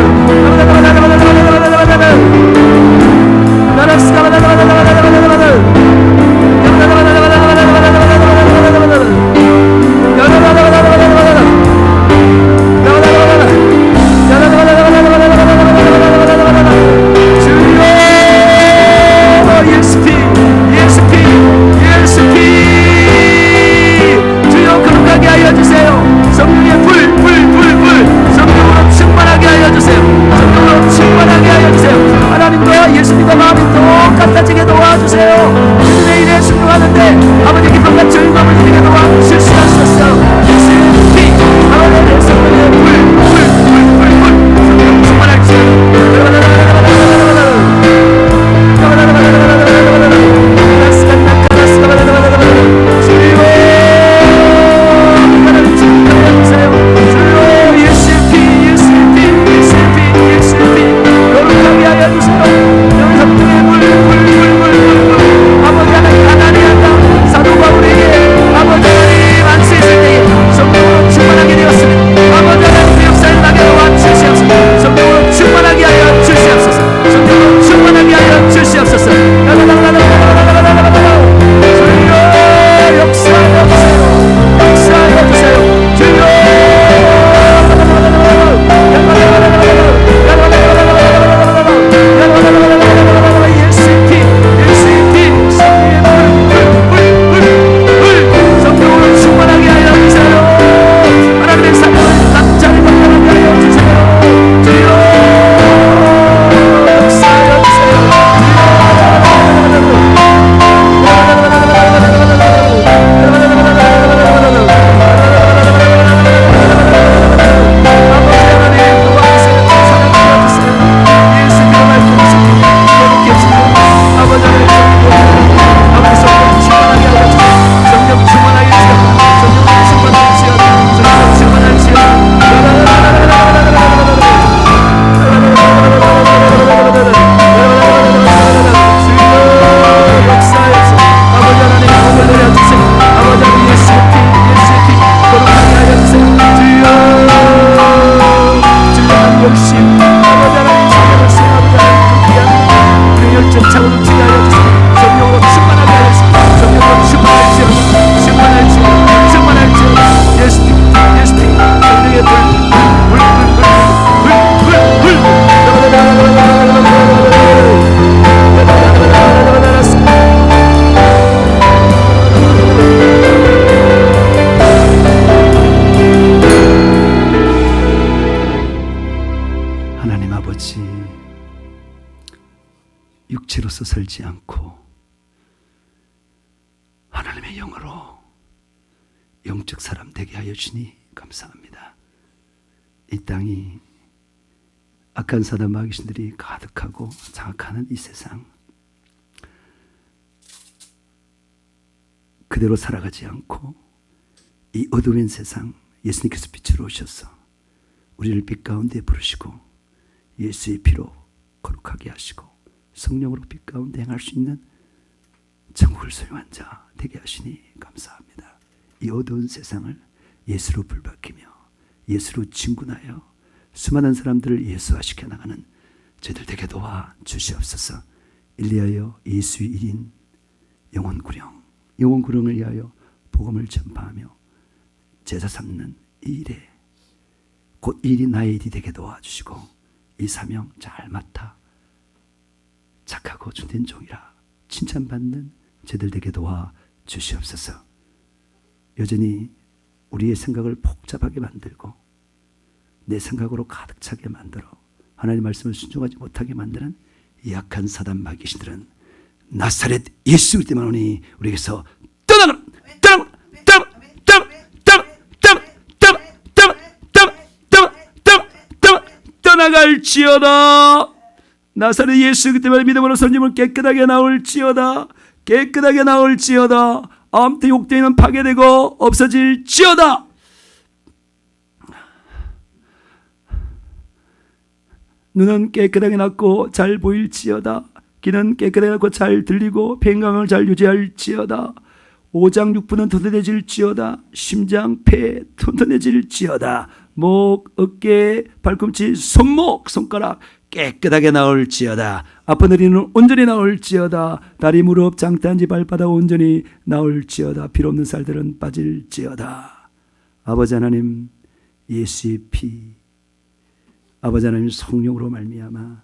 주여 거룩하게 하여 주세요. 성령의 불 성령으로 충만하게 하여 주세요. 성령으로 충만하게 하여 주세요. 하나님과 예수님과 마음이 똑같아지게 도와주세요. 주님의 일에 순종하는데 아버지 기쁨과 즐거움을 드리게 도와주시옵소서. 예수님 아버지의 성령의 불 성령 충만할지어다. 육체로서 살지 않고 하나님의 영으로 영적 사람 되게 하여 주니 감사합니다. 이 땅이 악한 사단 마귀신들이 가득하고 장악하는 이 세상, 그대로 살아가지 않고 이 어두운 세상 예수님께서 빛으로 오셔서 우리를 빛 가운데 부르시고 예수의 피로 거룩하게 하시고 성령으로 빛 가운데 행할 수 있는 천국을 소유한 자 되게 하시니 감사합니다. 이 어두운 세상을 예수로 불바뀌며 예수로 진군하여 수많은 사람들을 예수화시켜 나가는 저희들 되게 도와 주시옵소서. 일리하여 예수의 일인 영혼구령을 위하여 복음을 전파하며 제자 삼는 이 일에 곧 이 일이 나의 일이 되게 도와주시고 이 사명 잘 맡아 착하고 준된 종이라 칭찬받는 저희들 되게 도와 주시옵소서. 여전히 우리의 생각을 복잡하게 만들고 내 생각으로 가득 차게 만들어 하나님의 말씀을 순종하지 못하게 만드는 이 약한 사단 마귀신들은 나사렛 예수 그리스도만 오니 우리에게서 떠나갈지어다. 나사렛 예수 그리스도를 믿음으로 선짐을 깨끗하게 나올지어다. 깨끗하게 나올지어다. 아무튼 욕되이는 파괴되고 없어질지어다. 눈은 깨끗하게 났고 잘 보일지어다. 귀는 깨끗하게 났고 잘 들리고 평강을 잘 유지할지어다. 오장 육부는 튼튼해질지어다. 심장, 폐 튼튼해질지어다. 목, 어깨, 발꿈치, 손목, 손가락 깨끗하게 나올지어다. 아픈 허리는 온전히 나올지어다. 다리, 무릎, 장단지, 발바닥 온전히 나올지어다. 필요 없는 살들은 빠질지어다. 아버지 하나님, 예수의 피, 아버지 하나님 성령으로 말미암아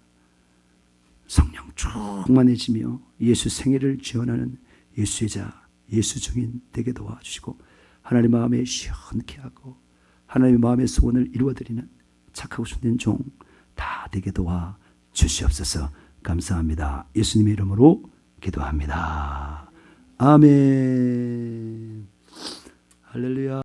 성령 충만해지며 예수 생애를 지원하는 예수의 자, 예수 증인 되게 도와주시고 하나님 마음에 시원케 하고 하나님의 마음의 소원을 이루어드리는 착하고 순된 종 다 되게 도와 주시옵소서. 감사합니다. 예수님의 이름으로 기도합니다. 아멘. 할렐루야.